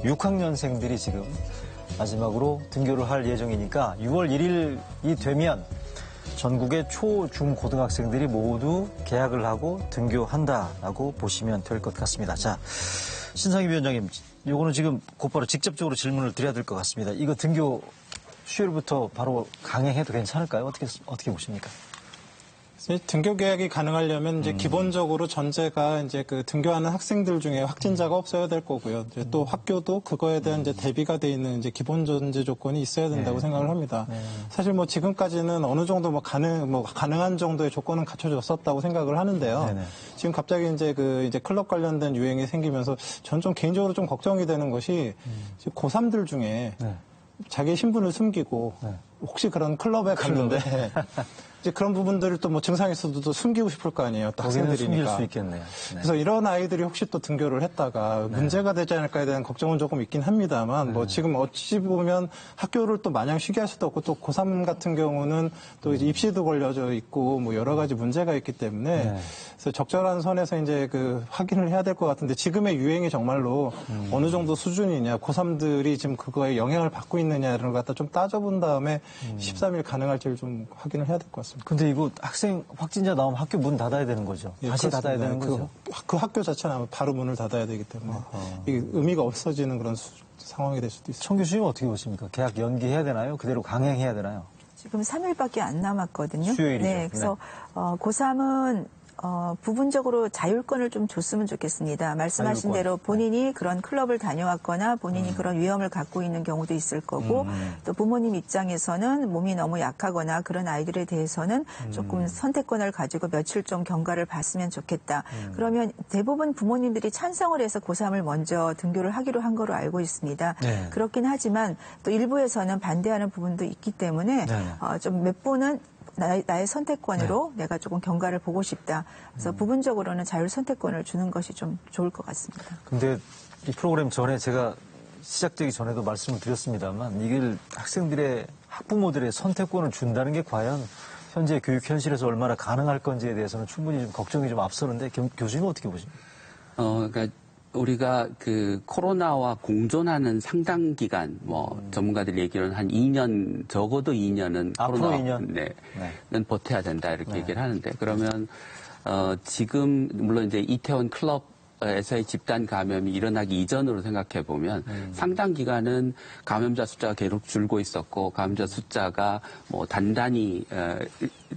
6학년생들이 지금 마지막으로 등교를 할 예정이니까 6월 1일이 되면 전국의 초, 중, 고등학생들이 모두 개학을 하고 등교한다라고 보시면 될 것 같습니다. 자, 신상희 위원장님, 요거는 지금 곧바로 직접적으로 질문을 드려야 될 것 같습니다. 이거 등교 수요일부터 바로 강행해도 괜찮을까요? 어떻게 보십니까? 등교 개학이 가능하려면 이제 기본적으로 전제가 이제 그 등교하는 학생들 중에 확진자가 없어야 될 거고요. 이제 또 학교도 그거에 대한 이제 대비가 돼 있는 이제 기본 전제 조건이 있어야 된다고 생각을 합니다. 사실 뭐 지금까지는 어느 정도 가능한 정도의 조건은 갖춰졌었다고 생각을 하는데요. 지금 갑자기 이제 이제 클럽 관련된 유행이 생기면서 전 좀 개인적으로 좀 걱정이 되는 것이 고3들 중에 자기 신분을 숨기고 혹시 그런 클럽에 갔는데 이제 그런 부분들을 또 뭐 증상이 있어도 숨기고 싶을 거 아니에요. 또 학생들이니까. 숨길 수 있겠네요. 그래서 이런 아이들이 혹시 또 등교를 했다가 문제가 되지 않을까에 대한 걱정은 조금 있긴 합니다만 뭐 지금 어찌 보면 학교를 또 마냥 쉬게 할 수도 없고 또 고3 같은 경우는 또 이제 입시도 걸려져 있고 뭐 여러 가지 문제가 있기 때문에 그래서 적절한 선에서 이제 확인을 해야 될 것 같은데 지금의 유행이 정말로 어느 정도 수준이냐, 고3들이 지금 그거에 영향을 받고 있느냐를 갖다 좀 따져본 다음에 13일 가능할지를 좀 확인을 해야 될 것 같습니다. 근데 이거 학생 확진자 나오면 학교 문 닫아야 되는 거죠? 예, 다시 그렇습니다. 닫아야 되는 거죠? 그 학교 자체는 바로 문을 닫아야 되기 때문에 이게 의미가 없어지는 그런 상황이 될 수도 있습니다. 청 교수님 어떻게 보십니까? 개학 연기해야 되나요? 그대로 강행해야 되나요? 지금 3일밖에 안 남았거든요. 수요일이죠. 네, 그래서 고3은 부분적으로 자율권을 좀 줬으면 좋겠습니다. 말씀하신 대로 본인이 그런 클럽을 다녀왔거나 본인이 그런 위험을 갖고 있는 경우도 있을 거고 또 부모님 입장에서는 몸이 너무 약하거나 그런 아이들에 대해서는 조금 선택권을 가지고 며칠 좀 경과를 봤으면 좋겠다. 그러면 대부분 부모님들이 찬성을 해서 고3을 먼저 등교를 하기로 한 거로 알고 있습니다. 네. 그렇긴 하지만 또 일부에서는 반대하는 부분도 있기 때문에 좀 몇 분은 나의 선택권으로 내가 조금 경과를 보고 싶다. 그래서 부분적으로는 자율 선택권을 주는 것이 좀 좋을 것 같습니다. 근데 이 프로그램 전에 제가 시작되기 전에도 말씀을 드렸습니다만 이걸 학생들의 학부모들의 선택권을 준다는 게 과연 현재 교육 현실에서 얼마나 가능할 건지에 대해서는 충분히 좀 걱정이 좀 앞서는데 교수님은 어떻게 보십니까? 그러니까 우리가 코로나와 공존하는 상당 기간, 전문가들이 얘기로는 한 2년, 적어도 2년은 앞으로 2년? 는 버텨야 된다, 이렇게 얘기를 하는데, 그러면, 지금, 물론 이제 이태원 클럽에서의 집단 감염이 일어나기 이전으로 생각해 보면 상당 기간은 감염자 숫자가 계속 줄고 있었고, 감염자 숫자가 단단히,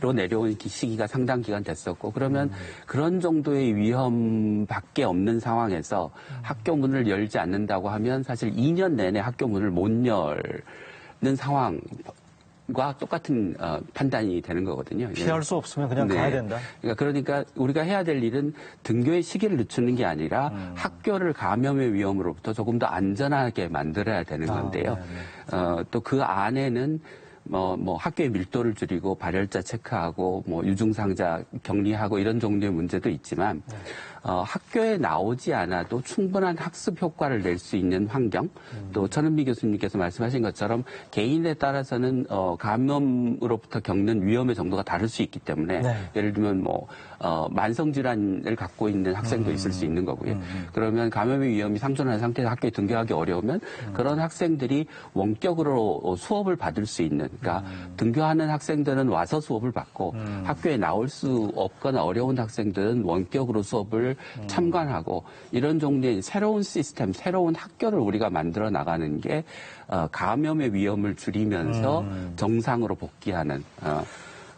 로 내려온 시기가 상당 기간 됐었고 그러면 그런 정도의 위험밖에 없는 상황에서 학교 문을 열지 않는다고 하면 사실 2년 내내 학교 문을 못 열는 상황과 똑같은 판단이 되는 거거든요. 피할 수 없으면 그냥 가야 된다. 그러니까 우리가 해야 될 일은 등교의 시기를 늦추는 게 아니라 학교를 감염의 위험으로부터 조금 더 안전하게 만들어야 되는 건데요. 또 그 안에는 학교의 밀도를 줄이고 발열자 체크하고 유증상자 격리하고 이런 종류의 문제도 있지만 학교에 나오지 않아도 충분한 학습 효과를 낼 수 있는 환경 또 천은미 교수님께서 말씀하신 것처럼 개인에 따라서는 감염으로부터 겪는 위험의 정도가 다를 수 있기 때문에 예를 들면 만성질환을 갖고 있는 학생도 있을 수 있는 거고요. 그러면 감염의 위험이 상존하는 상태에서 학교에 등교하기 어려우면 그런 학생들이 원격으로 수업을 받을 수 있는 그러니까 등교하는 학생들은 와서 수업을 받고 학교에 나올 수 없거나 어려운 학생들은 원격으로 수업을 참관하고 이런 종류의 새로운 시스템, 새로운 학교를 우리가 만들어 나가는 게 감염의 위험을 줄이면서 정상으로 복귀하는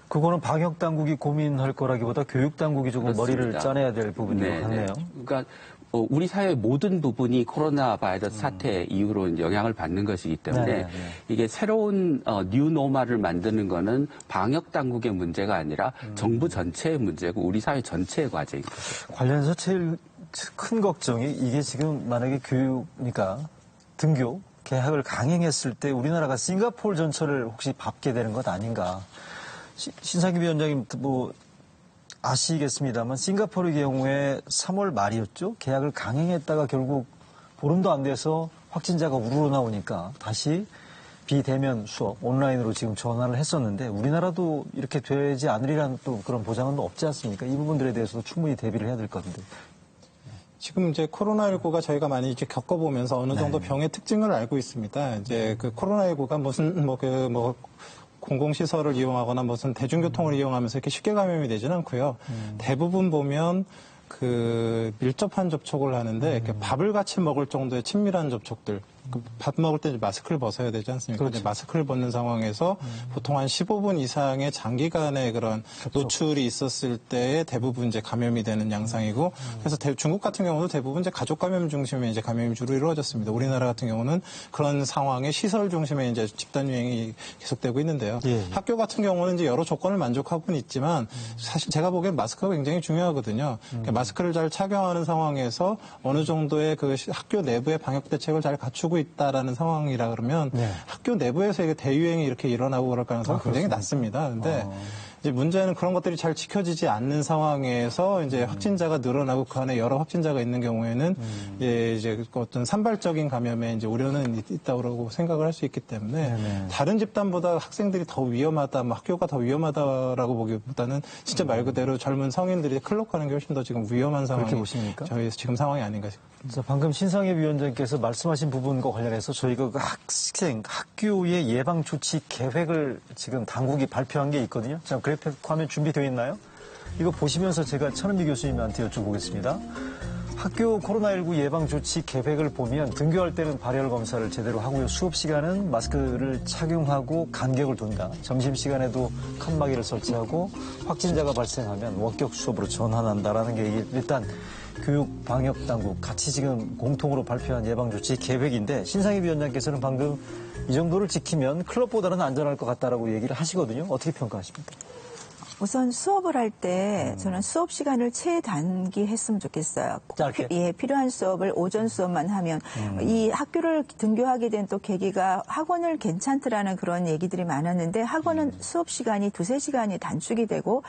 그거는 방역 당국이 고민할 거라기보다 교육 당국이 조금 그렇습니다. 머리를 짜내야 될 부분인 것 같네요. 그러니까 우리 사회의 모든 부분이 코로나 바이러스 사태 이후로 영향을 받는 것이기 때문에 이게 새로운 뉴노멀을 만드는 거는 방역 당국의 문제가 아니라 정부 전체의 문제고 우리 사회 전체의 과제인 거죠. 관련해서 제일 큰 걱정이 이게 지금 만약에 그러니까 등교 개학을 강행했을 때 우리나라가 싱가포르 전철을 혹시 밟게 되는 것 아닌가. 신상규 위원장님 뭐 아시겠습니다만 싱가포르의 경우에 3월 말이었죠. 개학을 강행했다가 결국 보름도 안 돼서 확진자가 우르르 나오니까 다시 비대면 수업 온라인으로 지금 전환을 했었는데 우리나라도 이렇게 되지 않으리란 또 그런 보장은 없지 않습니까? 이 부분들에 대해서도 충분히 대비를 해야 될 것 같은데. 지금 이제 코로나19가 저희가 많이 이제 겪어보면서 어느 정도 병의 특징을 알고 있습니다. 이제 그 코로나19가 무슨 공공시설을 이용하거나 무슨 대중교통을 이용하면서 이렇게 쉽게 감염이 되지는 않고요. 대부분 보면 그 밀접한 접촉을 하는데 이렇게 밥을 같이 먹을 정도의 친밀한 접촉들. 밥 먹을 때 마스크를 벗어야 되지 않습니까? 그렇죠. 마스크를 벗는 상황에서 보통 한 15분 이상의 장기간의 그런 노출이 있었을 때에 대부분 이제 감염이 되는 양상이고 그래서 중국 같은 경우도 대부분 이제 가족 감염 중심의 이제 감염이 주로 이루어졌습니다. 우리나라 같은 경우는 그런 상황에 시설 중심의 이제 집단 유행이 계속되고 있는데요. 학교 같은 경우는 이제 여러 조건을 만족하고는 있지만 사실 제가 보기엔 마스크가 굉장히 중요하거든요. 그러니까 마스크를 잘 착용하는 상황에서 어느 정도의 그 학교 내부의 방역 대책을 잘 갖추고 있다라는 상황이라 그러면 학교 내부에서 이게 대유행이 이렇게 일어나고 그럴 가능성이 굉장히 낮습니다. 근데 이제 문제는 그런 것들이 잘 지켜지지 않는 상황에서 이제 확진자가 늘어나고 그 안에 여러 확진자가 있는 경우에는 이제 어떤 산발적인 감염에 이제 우려는 있다고 생각을 할 수 있기 때문에 다른 집단보다 학생들이 더 위험하다, 뭐 학교가 더 위험하다라고 보기보다는 진짜 말 그대로 젊은 성인들이 클럽 가는 게 훨씬 더 지금 위험한 상황이 보십니까? 저희 지금 상황이 아닌가 싶습니다. 자, 방금 신상엽 위원장께서 말씀하신 부분과 관련해서 저희가 그 학교의 예방 조치 계획을 지금 당국이 발표한 게 있거든요. 자, 그래픽 화면 준비되어 있나요? 이거 보시면서 제가 천은미 교수님한테 여쭤보겠습니다. 학교 코로나19 예방 조치 계획을 보면 등교할 때는 발열 검사를 제대로 하고요. 수업 시간은 마스크를 착용하고 간격을 둔다. 점심 시간에도 칸막이를 설치하고 확진자가 발생하면 원격 수업으로 전환한다라는 게 일단 교육 방역 당국 같이 지금 공통으로 발표한 예방 조치 계획인데 신상희 위원장께서는 방금 이 정도를 지키면 클럽보다는 안전할 것 같다라고 얘기를 하시거든요. 어떻게 평가하십니까? 우선 수업을 할 때 저는 수업 시간을 최단기했으면 좋겠어요. 짧게? 필요한 수업을 오전 수업만 하면 이 학교를 등교하게 된 또 계기가 학원을 괜찮더라는 그런 얘기들이 많았는데 학원은 수업 시간이 2-3시간이 단축이 되고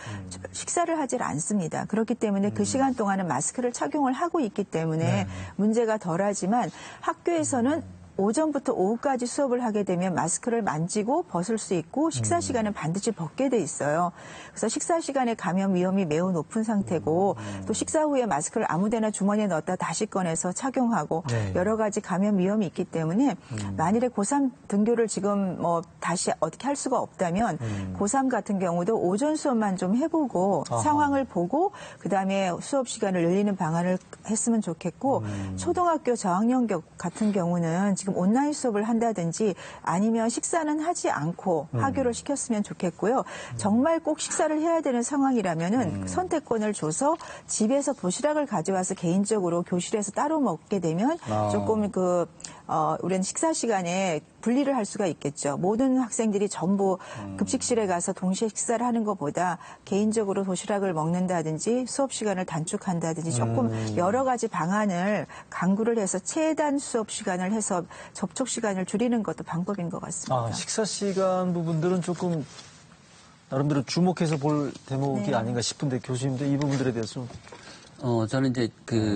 식사를 하질 않습니다. 그렇기 때문에 그 시간 동안은 마스크를 착용을 하고 있기 때문에 문제가 덜하지만 학교에서는 오전부터 오후까지 수업을 하게 되면 마스크를 만지고 벗을 수 있고 식사 시간은 반드시 벗게 돼 있어요. 그래서 식사 시간에 감염 위험이 매우 높은 상태고 또 식사 후에 마스크를 아무데나 주머니에 넣었다 다시 꺼내서 착용하고 여러 가지 감염 위험이 있기 때문에 만일에 고3 등교를 지금 뭐 다시 어떻게 할 수가 없다면 고3 같은 경우도 오전 수업만 좀 해보고 상황을 보고 그다음에 수업 시간을 늘리는 방안을 했으면 좋겠고 초등학교 저학년 같은 경우는 지금 온라인 수업을 한다든지 아니면 식사는 하지 않고 하교를 시켰으면 좋겠고요. 정말 꼭 식사를 해야 되는 상황이라면은 선택권을 줘서 집에서 도시락을 가져와서 개인적으로 교실에서 따로 먹게 되면 조금 우리는 식사 시간에 분리를 할 수가 있겠죠. 모든 학생들이 전부 급식실에 가서 동시에 식사를 하는 것보다 개인적으로 도시락을 먹는다든지 수업 시간을 단축한다든지 조금 여러 가지 방안을 강구를 해서 최단 수업 시간을 해서 접촉 시간을 줄이는 것도 방법인 것 같습니다. 식사 시간 부분들은 조금 나름대로 주목해서 볼 대목이 아닌가 싶은데 교수님도 이 부분들에 대해서 저는 이제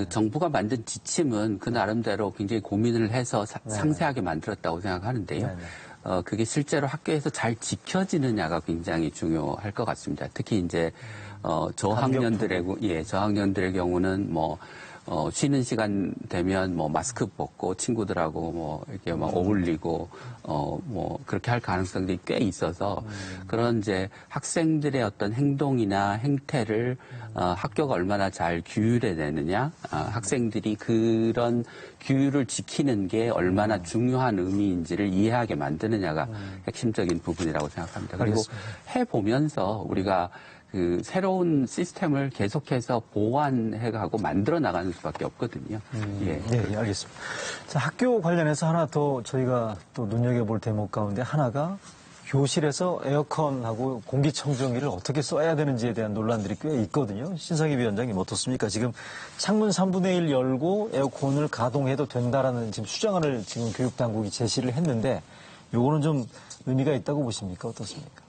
정부가 만든 지침은 그 나름대로 굉장히 고민을 해서 상세하게 만들었다고 생각하는데요. 그게 실제로 학교에서 잘 지켜지느냐가 굉장히 중요할 것 같습니다. 특히 이제 저학년들의 경우는 쉬는 시간 되면 뭐 마스크 벗고 친구들하고 뭐 이렇게 막 어울리고 뭐 그렇게 할 가능성들이 꽤 있어서 그런 이제 학생들의 어떤 행동이나 행태를 학교가 얼마나 잘 규율해내느냐, 학생들이 그런 규율을 지키는 게 얼마나 중요한 의미인지를 이해하게 만드느냐가 핵심적인 부분이라고 생각합니다. 그리고 해보면서 우리가 그 새로운 시스템을 계속해서 보완해가고 만들어 나가는 수밖에 없거든요. 예, 알겠습니다. 자, 학교 관련해서 하나 더 저희가 또 눈여겨볼 대목 가운데 하나가 교실에서 에어컨하고 공기청정기를 어떻게 써야 되는지에 대한 논란들이 꽤 있거든요. 신성희 위원장님 어떻습니까? 지금 창문 3분의 1 열고 에어컨을 가동해도 된다라는 지금 수정안을 지금 교육당국이 제시를 했는데 요거는 좀 의미가 있다고 보십니까? 어떻습니까?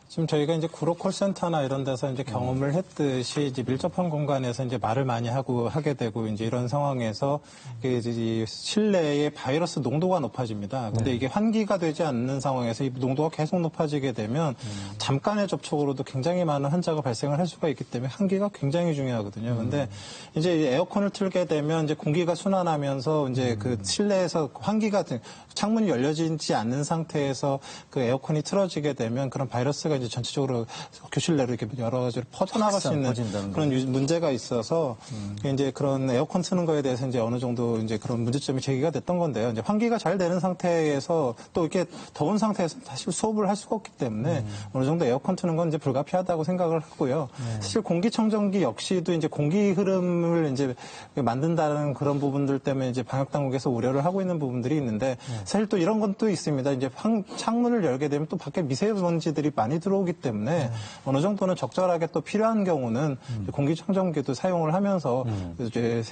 지금 저희가 이제 구로 콜센터나 이런 데서 이제 경험을 했듯이 이제 밀접한 공간에서 이제 말을 많이 하게 되고 이제 이런 상황에서 이제 실내의 바이러스 농도가 높아집니다. 근데 이게 환기가 되지 않는 상황에서 이 농도가 계속 높아지게 되면 잠깐의 접촉으로도 굉장히 많은 환자가 발생을 할 수가 있기 때문에 환기가 굉장히 중요하거든요. 근데 이제 에어컨을 틀게 되면 이제 공기가 순환하면서 이제 그 실내에서 환기가 창문이 열려지지 않는 상태에서 그 에어컨이 틀어지게 되면 그런 바이러스가 이제 전체적으로 교실 내로 이렇게 여러 가지로 퍼져나갈 수 있는 그런 문제가 있어서 이제 그런 에어컨 쓰는 거에 대해서 이제 어느 정도 이제 그런 문제점이 제기가 됐던 건데요. 이제 환기가 잘 되는 상태에서 또 이렇게 더운 상태에서 사실 수업을 할 수가 없기 때문에 어느 정도 에어컨 트는 건 이제 불가피하다고 생각을 했고요. 사실 공기청정기 역시도 이제 공기 흐름을 이제 만든다는 그런 부분들 때문에 이제 방역 당국에서 우려를 하고 있는 부분들이 있는데 사실 또 이런 건 또 있습니다. 이제 창문을 열게 되면 또 밖에 미세먼지들이 많이 들어오기 때문에 어느 정도는 적절하게 또 필요한 경우는 공기청정기도 사용을 하면서 이제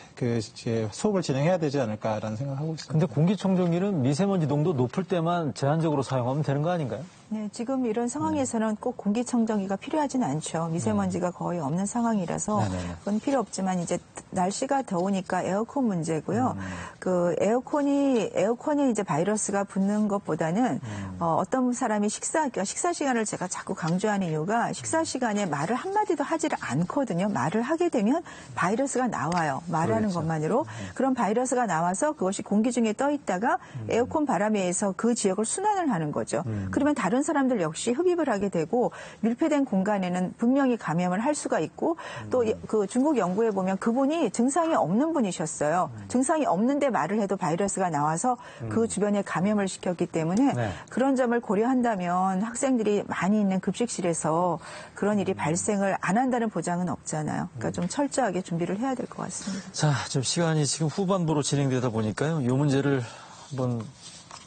수업을 진행해야 되지 않을까라는 생각을 하고 있습니다. 근데 공기청정기는 미세먼지 농도 높을 때만 제한적으로 사용하면 되는 거 아닌가요? 네, 지금 이런 상황에서는 꼭 공기청정기가 필요하지는 않죠. 미세먼지가 거의 없는 상황이라서 그건 필요 없지만 이제 날씨가 더우니까 에어컨 문제고요. 그 에어컨에 이제 바이러스가 붙는 것보다는 어떤 사람이 식사 시간을 제가 자꾸 강조하는 이유가 식사 시간에 말을 한마디도 하지를 않거든요. 말을 하게 되면 바이러스가 나와요. 말하는 것만으로. 그런 바이러스가 나와서 그것이 공기 중에 떠 있다가 에어컨 바람에 의해서 그 지역을 순환을 하는 거죠. 그러면 다른 사람들 역시 흡입을 하게 되고 밀폐된 공간에는 분명히 감염을 할 수가 있고 또 그 중국 연구에 보면 그분이 증상이 없는 분이셨어요. 증상이 없는데 말을 해도 바이러스가 나와서 그 주변에 감염을 시켰기 때문에 그런 점을 고려한다면 학생들이 많이 있는 급식실에서 그런 일이 발생을 안 한다는 보장은 없잖아요. 그러니까 좀 철저하게 준비를 해야 될 것 같습니다. 자, 지금 시간이 지금 후반부로 진행되다 보니까요. 이 문제를 한번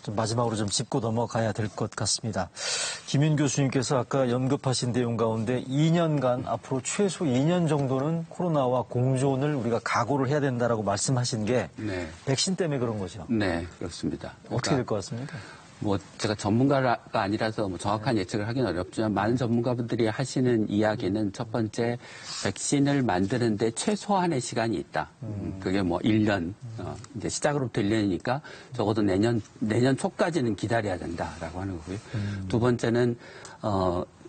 좀 마지막으로 좀 짚고 넘어가야 될 것 같습니다. 김윤 교수님께서 아까 언급하신 내용 가운데 2년간 앞으로 최소 2년 정도는 코로나와 공존을 우리가 각오를 해야 된다라고 말씀하신 게 백신 때문에 그런 거죠? 네, 그렇습니다. 어떻게 될 것 같습니까? 뭐 제가 전문가가 아니라서 뭐 정확한 예측을 하기는 어렵지만 많은 전문가분들이 하시는 이야기는 첫 번째 백신을 만드는데 최소한의 시간이 있다. 그게 뭐 1년 이제 시작으로부터 1년이니까 적어도 내년 초까지는 기다려야 된다라고 하는 거고요. 두 번째는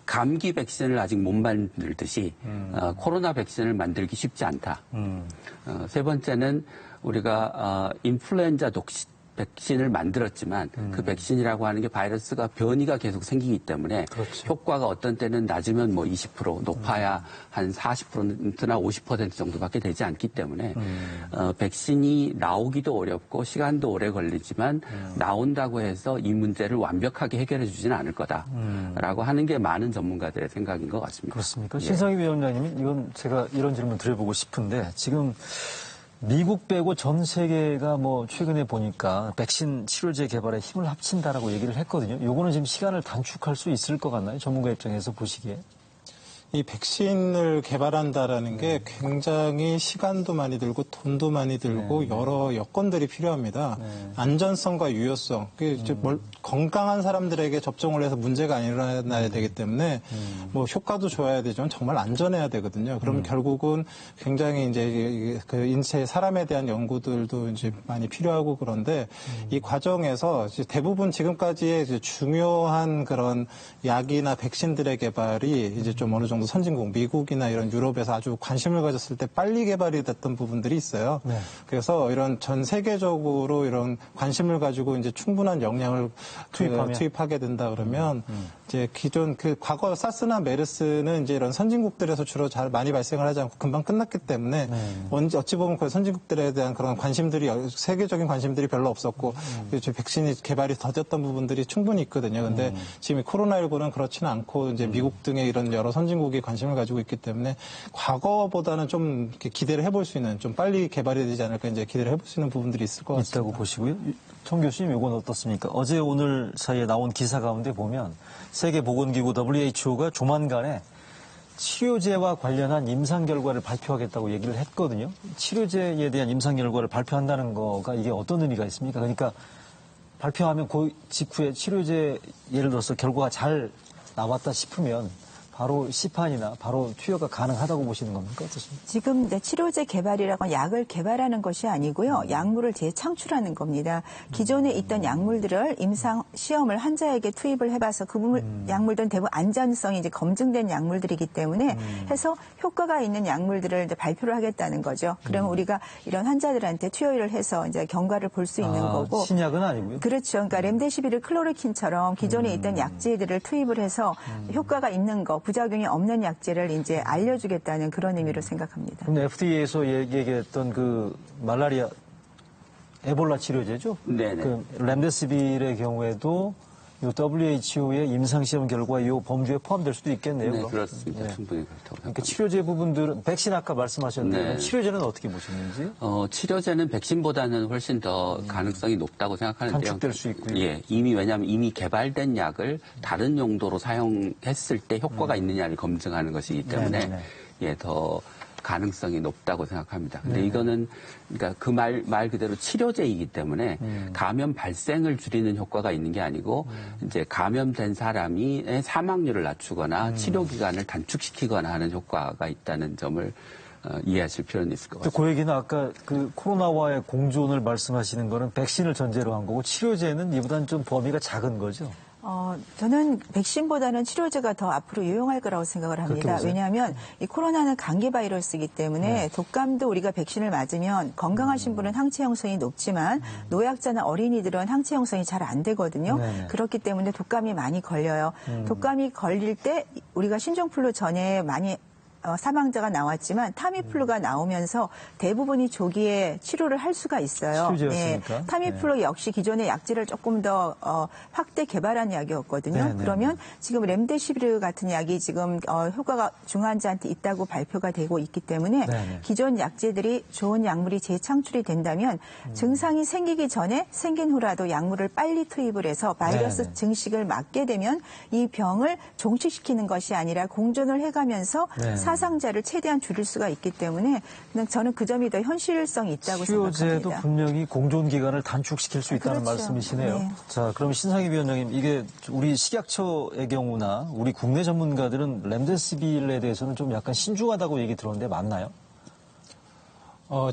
감기 백신을 아직 못 만들듯이 코로나 백신을 만들기 쉽지 않다. 세 번째는 우리가 인플루엔자 백신을 만들었지만 그 백신이라고 하는 게 바이러스가 변이가 계속 생기기 때문에 효과가 어떤 때는 낮으면 뭐 20% 높아야 한 40%나 50% 정도밖에 되지 않기 때문에 백신이 나오기도 어렵고 시간도 오래 걸리지만 나온다고 해서 이 문제를 완벽하게 해결해 주지는 않을 거다라고 하는 게 많은 전문가들의 생각인 것 같습니다. 그렇습니까? 신성희 위원장님, 이건 제가 이런 질문 드려보고 싶은데 지금 미국 빼고 전 세계가 뭐 최근에 보니까 백신 치료제 개발에 힘을 합친다라고 얘기를 했거든요. 요거는 지금 시간을 단축할 수 있을 것 같나요? 전문가 입장에서 보시기에. 이 백신을 개발한다라는 게 굉장히 시간도 많이 들고 돈도 많이 들고 여러 여건들이 필요합니다. 안전성과 유효성, 건강한 사람들에게 접종을 해서 문제가 안 일어나야 되기 때문에 뭐 효과도 좋아야 되지만 정말 안전해야 되거든요. 그럼 결국은 굉장히 이제 그 인체 사람에 대한 연구들도 이제 많이 필요하고 그런데 이 과정에서 대부분 지금까지의 중요한 그런 약이나 백신들의 개발이 이제 좀 어느 정도 정도 선진국, 미국이나 이런 유럽에서 아주 관심을 가졌을 때 빨리 개발이 됐던 부분들이 있어요. 네. 그래서 이런 전 세계적으로 이런 관심을 가지고 이제 충분한 역량을 투입하게 된다 그러면 이제 기존 과거 사스나 메르스는 이제 이런 선진국들에서 주로 잘 많이 발생을 하지 않고 금방 끝났기 때문에 어찌 보면 그 선진국들에 대한 그런 관심들이 세계적인 관심들이 별로 없었고 백신이 개발이 더뎠던 부분들이 충분히 있거든요. 근데 지금 코로나19는 그렇지는 않고 이제 미국 등의 이런 여러 선진국이 관심을 가지고 있기 때문에 과거보다는 좀 이렇게 기대를 해볼 수 있는 좀 빨리 개발이 되지 않을까 이제 기대를 해볼 수 있는 부분들이 있을 것 같습니다. 있다고 보시고요. 정 교수님 이건 어떻습니까? 어제 오늘 사이에 나온 기사 가운데 보면 세계보건기구 WHO가 조만간에 치료제와 관련한 임상 결과를 발표하겠다고 얘기를 했거든요. 치료제에 대한 임상 결과를 발표한다는 거가 이게 어떤 의미가 있습니까? 그러니까 발표하면 그 직후에 치료제 예를 들어서 결과가 잘 나왔다 싶으면 바로 시판이나 바로 투여가 가능하다고 보시는 겁니까? 어떻습니까? 지금 치료제 개발이라고 약을 개발하는 것이 아니고요. 약물을 재창출하는 겁니다. 기존에 있던 약물들을 임상 시험을 환자에게 투입을 해봐서 그 약물들은 대부분 안전성이 이제 검증된 약물들이기 때문에 해서 효과가 있는 약물들을 이제 발표를 하겠다는 거죠. 그러면 우리가 이런 환자들한테 투여를 해서 이제 경과를 볼 수 있는 거고. 신약은 아니고요? 그렇죠. 그러니까 렘데시비르, 클로로킨처럼 기존에 있던 약제들을 투입을 해서 효과가 있는 거, 부작용이 없는 약제를 이제 알려주겠다는 그런 의미로 생각합니다. 근데 FDA에서 얘기했던 그 말라리아 에볼라 치료제죠? 네네. 그 렘데시빌의 경우에도 요 WHO의 임상시험 결과 이 범주에 포함될 수도 있겠네요. 네, 그럼? 그렇습니다. 네. 충분히 그렇다고 생각합니다. 그러니까 치료제 부분들은 백신 아까 말씀하셨는데 네. 치료제는 어떻게 보시는지? 치료제는 백신보다는 훨씬 더 가능성이 높다고 생각하는데요. 단축될 수 있고요. 예, 왜냐하면 이미 개발된 약을 다른 용도로 사용했을 때 효과가 있느냐를 검증하는 것이기 때문에 네네네. 예, 더 가능성이 높다고 생각합니다. 근데 이거는 그러니까 그 말 그대로 치료제이기 때문에 감염 발생을 줄이는 효과가 있는 게 아니고 이제 감염된 사람이 사망률을 낮추거나 치료 기간을 단축시키거나 하는 효과가 있다는 점을 이해하실 필요는 있을 것 같습니다. 그 얘기는 아까 그 코로나와의 공존을 말씀하시는 거는 백신을 전제로 한 거고 치료제는 이보다는 좀 범위가 작은 거죠? 저는 백신보다는 치료제가 더 앞으로 유용할 거라고 생각을 합니다. 왜냐하면 이 코로나는 감기 바이러스이기 때문에 독감도 우리가 백신을 맞으면 건강하신 분은 항체 형성이 높지만 노약자나 어린이들은 항체 형성이 잘 안 되거든요. 그렇기 때문에 독감이 많이 걸려요. 독감이 걸릴 때 우리가 신종플루 전에 많이 사망자가 나왔지만 타미플루가 나오면서 대부분이 조기에 치료를 할 수가 있어요. 치료제였으니까. 타미플루 역시 기존의 약제를 조금 더 확대 개발한 약이었거든요. 그러면 지금 렘데시비르 같은 약이 지금 효과가 중환자한테 있다고 발표가 되고 있기 때문에 기존 약제들이 좋은 약물이 재창출이 된다면 증상이 생기기 전에 생긴 후라도 약물을 빨리 투입을 해서 바이러스 증식을 막게 되면 이 병을 종식시키는 것이 아니라 공존을 해가면서 사상자를 최대한 줄일 수가 있기 때문에 그냥 저는 그 점이 더 현실성이 있다고 생각합니다. 치료제도 분명히 공존 기간을 단축시킬 수 있다는 그렇죠. 말씀이시네요. 네. 자, 그럼 신상희 위원장님, 이게 우리 식약처의 경우나 우리 국내 전문가들은 렘데시빌에 대해서는 좀 약간 신중하다고 얘기 들었는데 맞나요?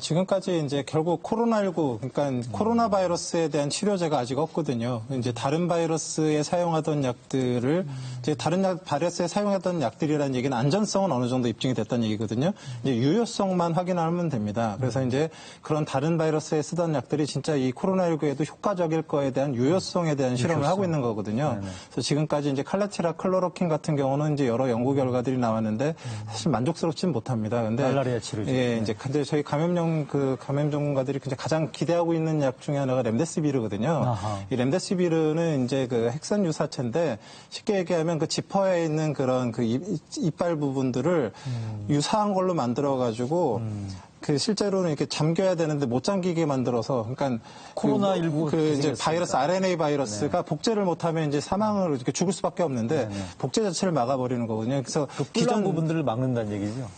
지금까지 이제 결국 코로나19, 그러니까 코로나 바이러스에 대한 치료제가 아직 없거든요. 이제 다른 바이러스에 사용하던 약들을 이제 다른 바이러스에 사용하던 약들이라는 얘기는 안전성은 어느 정도 입증이 됐다는 얘기거든요. 이제 유효성만 확인하면 됩니다. 그래서 이제 그런 다른 바이러스에 쓰던 약들이 진짜 이 코로나19에도 효과적일 거에 대한 유효성에 대한 실험을 하고 있는 거거든요. 그래서 지금까지 이제 칼라티라 클로로킨 같은 경우는 이제 여러 연구 결과들이 나왔는데 사실 만족스럽지는 못합니다. 근데 말라리아 치료제. 예, 이제 근데 저희 감염 전문가들이 가장 기대하고 있는 약 중에 하나가 렘데시비르거든요. 아하. 이 렘데시비르는 이제 그 핵산 유사체인데 쉽게 얘기하면 그 지퍼에 있는 그런 그 이빨 부분들을 유사한 걸로 만들어가지고 그 실제로는 이렇게 잠겨야 되는데 못 잠기게 만들어서, 그러니까 코로나19 그 이제 바이러스 RNA 바이러스가 복제를 못하면 이제 사망을 이렇게 죽을 수밖에 없는데 복제 자체를 막아버리는 거거든요. 그래서 그 기존 부분들을 막는다는 얘기죠.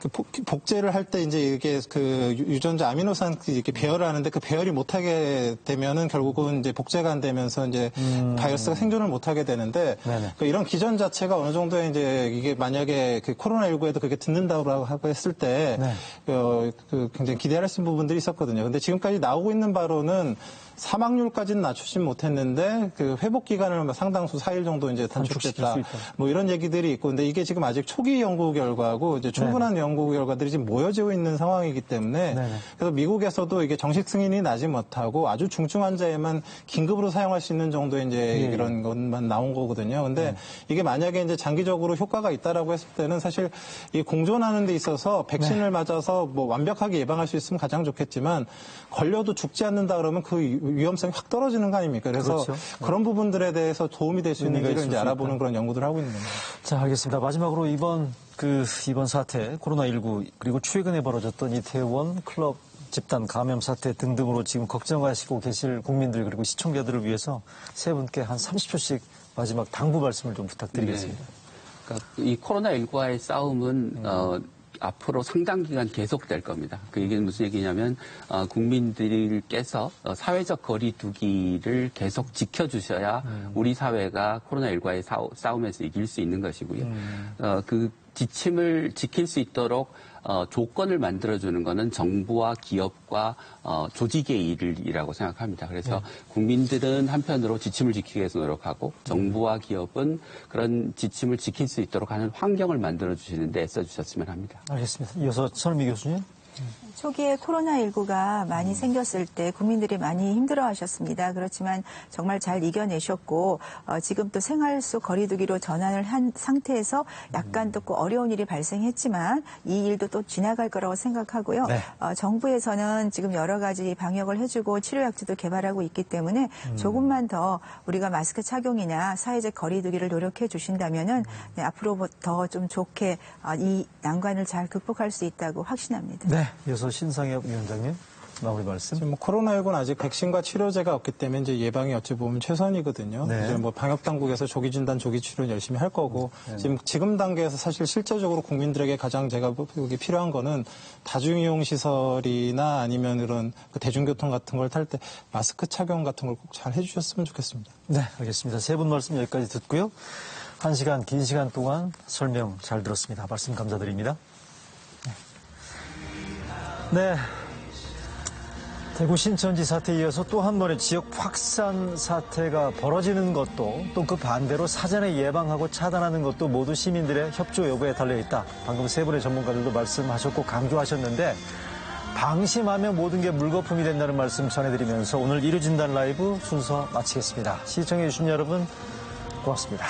그 복제를 할 때 이제 이게 그 유전자 아미노산 이렇게 배열을 하는데 그 배열이 못하게 되면은 결국은 이제 복제가 안 되면서 이제 바이러스가 생존을 못하게 되는데 그 이런 기전 자체가 어느 정도의 이제 이게 만약에 그 코로나19에도 그게 듣는다고 하고 했을 때 그 굉장히 기대할 수 있는 부분들이 있었거든요. 근데 지금까지 나오고 있는 바로는 사망률까지는 낮추진 못했는데 그 회복 기간을 상당수 4일 정도 이제 단축됐다. 뭐 이런 얘기들이 있고, 근데 이게 지금 아직 초기 연구 결과고 이제 충분한 연구 결과들이 지금 모여지고 있는 상황이기 때문에 그래서 미국에서도 이게 정식 승인이 나지 못하고 아주 중증 환자에만 긴급으로 사용할 수 있는 정도의 이제 이런 것만 나온 거거든요. 근데 이게 만약에 이제 장기적으로 효과가 있다라고 했을 때는 사실 이 공존하는 데 있어서 백신을 맞아서 뭐 완벽하게 예방할 수 있으면 가장 좋겠지만 걸려도 죽지 않는다 그러면 그 위험성이 확 떨어지는 거 아닙니까? 그래서 그런 부분들에 대해서 도움이 될 수 있는지를 이제 알아보는 그런 연구들을 하고 있는 겁니다. 자, 알겠습니다. 마지막으로 이번 사태, 코로나19 그리고 최근에 벌어졌던 이태원 클럽 집단 감염 사태 등등으로 지금 걱정하시고 계실 국민들 그리고 시청자들을 위해서 세 분께 한 30초씩 마지막 당부 말씀을 좀 부탁드리겠습니다. 네. 그러니까 이 코로나19와의 싸움은 앞으로 상당 기간 계속될 겁니다. 그 얘기는 무슨 얘기냐면 국민들께서 사회적 거리 두기를 계속 지켜주셔야 우리 사회가 코로나19와의 싸움에서 이길 수 있는 것이고요. 그 지침을 지킬 수 있도록 조건을 만들어주는 것은 정부와 기업과 조직의 일이라고 생각합니다. 그래서 국민들은 한편으로 지침을 지키기 위해서 노력하고 정부와 기업은 그런 지침을 지킬 수 있도록 하는 환경을 만들어주시는 데 애써주셨으면 합니다. 알겠습니다. 이어서 선미 교수님. 초기에 코로나19가 많이 생겼을 때 국민들이 많이 힘들어하셨습니다. 그렇지만 정말 잘 이겨내셨고 지금 또 생활 속 거리두기로 전환을 한 상태에서 약간 또 어려운 일이 발생했지만 이 일도 또 지나갈 거라고 생각하고요. 정부에서는 지금 여러 가지 방역을 해주고 치료약제도 개발하고 있기 때문에 조금만 더 우리가 마스크 착용이나 사회적 거리두기를 노력해 주신다면은 앞으로 더 좀 좋게 이 난관을 잘 극복할 수 있다고 확신합니다. 네, 이어서 신상엽 위원장님 마무리 말씀. 지금 코로나19는 아직 백신과 치료제가 없기 때문에 이제 예방이 어찌 보면 최선이거든요. 이제 뭐 방역 당국에서 조기 진단, 조기 치료 열심히 할 거고 지금 단계에서 사실 실제적으로 국민들에게 가장 제가 여기 필요한 거는 다중이용 시설이나 아니면 이런 대중교통 같은 걸 탈 때 마스크 착용 같은 걸 꼭 잘 해주셨으면 좋겠습니다. 네, 알겠습니다. 세 분 말씀 여기까지 듣고요. 긴 시간 동안 설명 잘 들었습니다. 말씀 감사드립니다. 네. 대구 신천지 사태에 이어서 또 한 번의 지역 확산 사태가 벌어지는 것도 또 그 반대로 사전에 예방하고 차단하는 것도 모두 시민들의 협조 여부에 달려있다. 방금 세 분의 전문가들도 말씀하셨고 강조하셨는데 방심하면 모든 게 물거품이 된다는 말씀 전해드리면서 오늘 1호 진단 라이브 순서 마치겠습니다. 시청해주신 여러분 고맙습니다.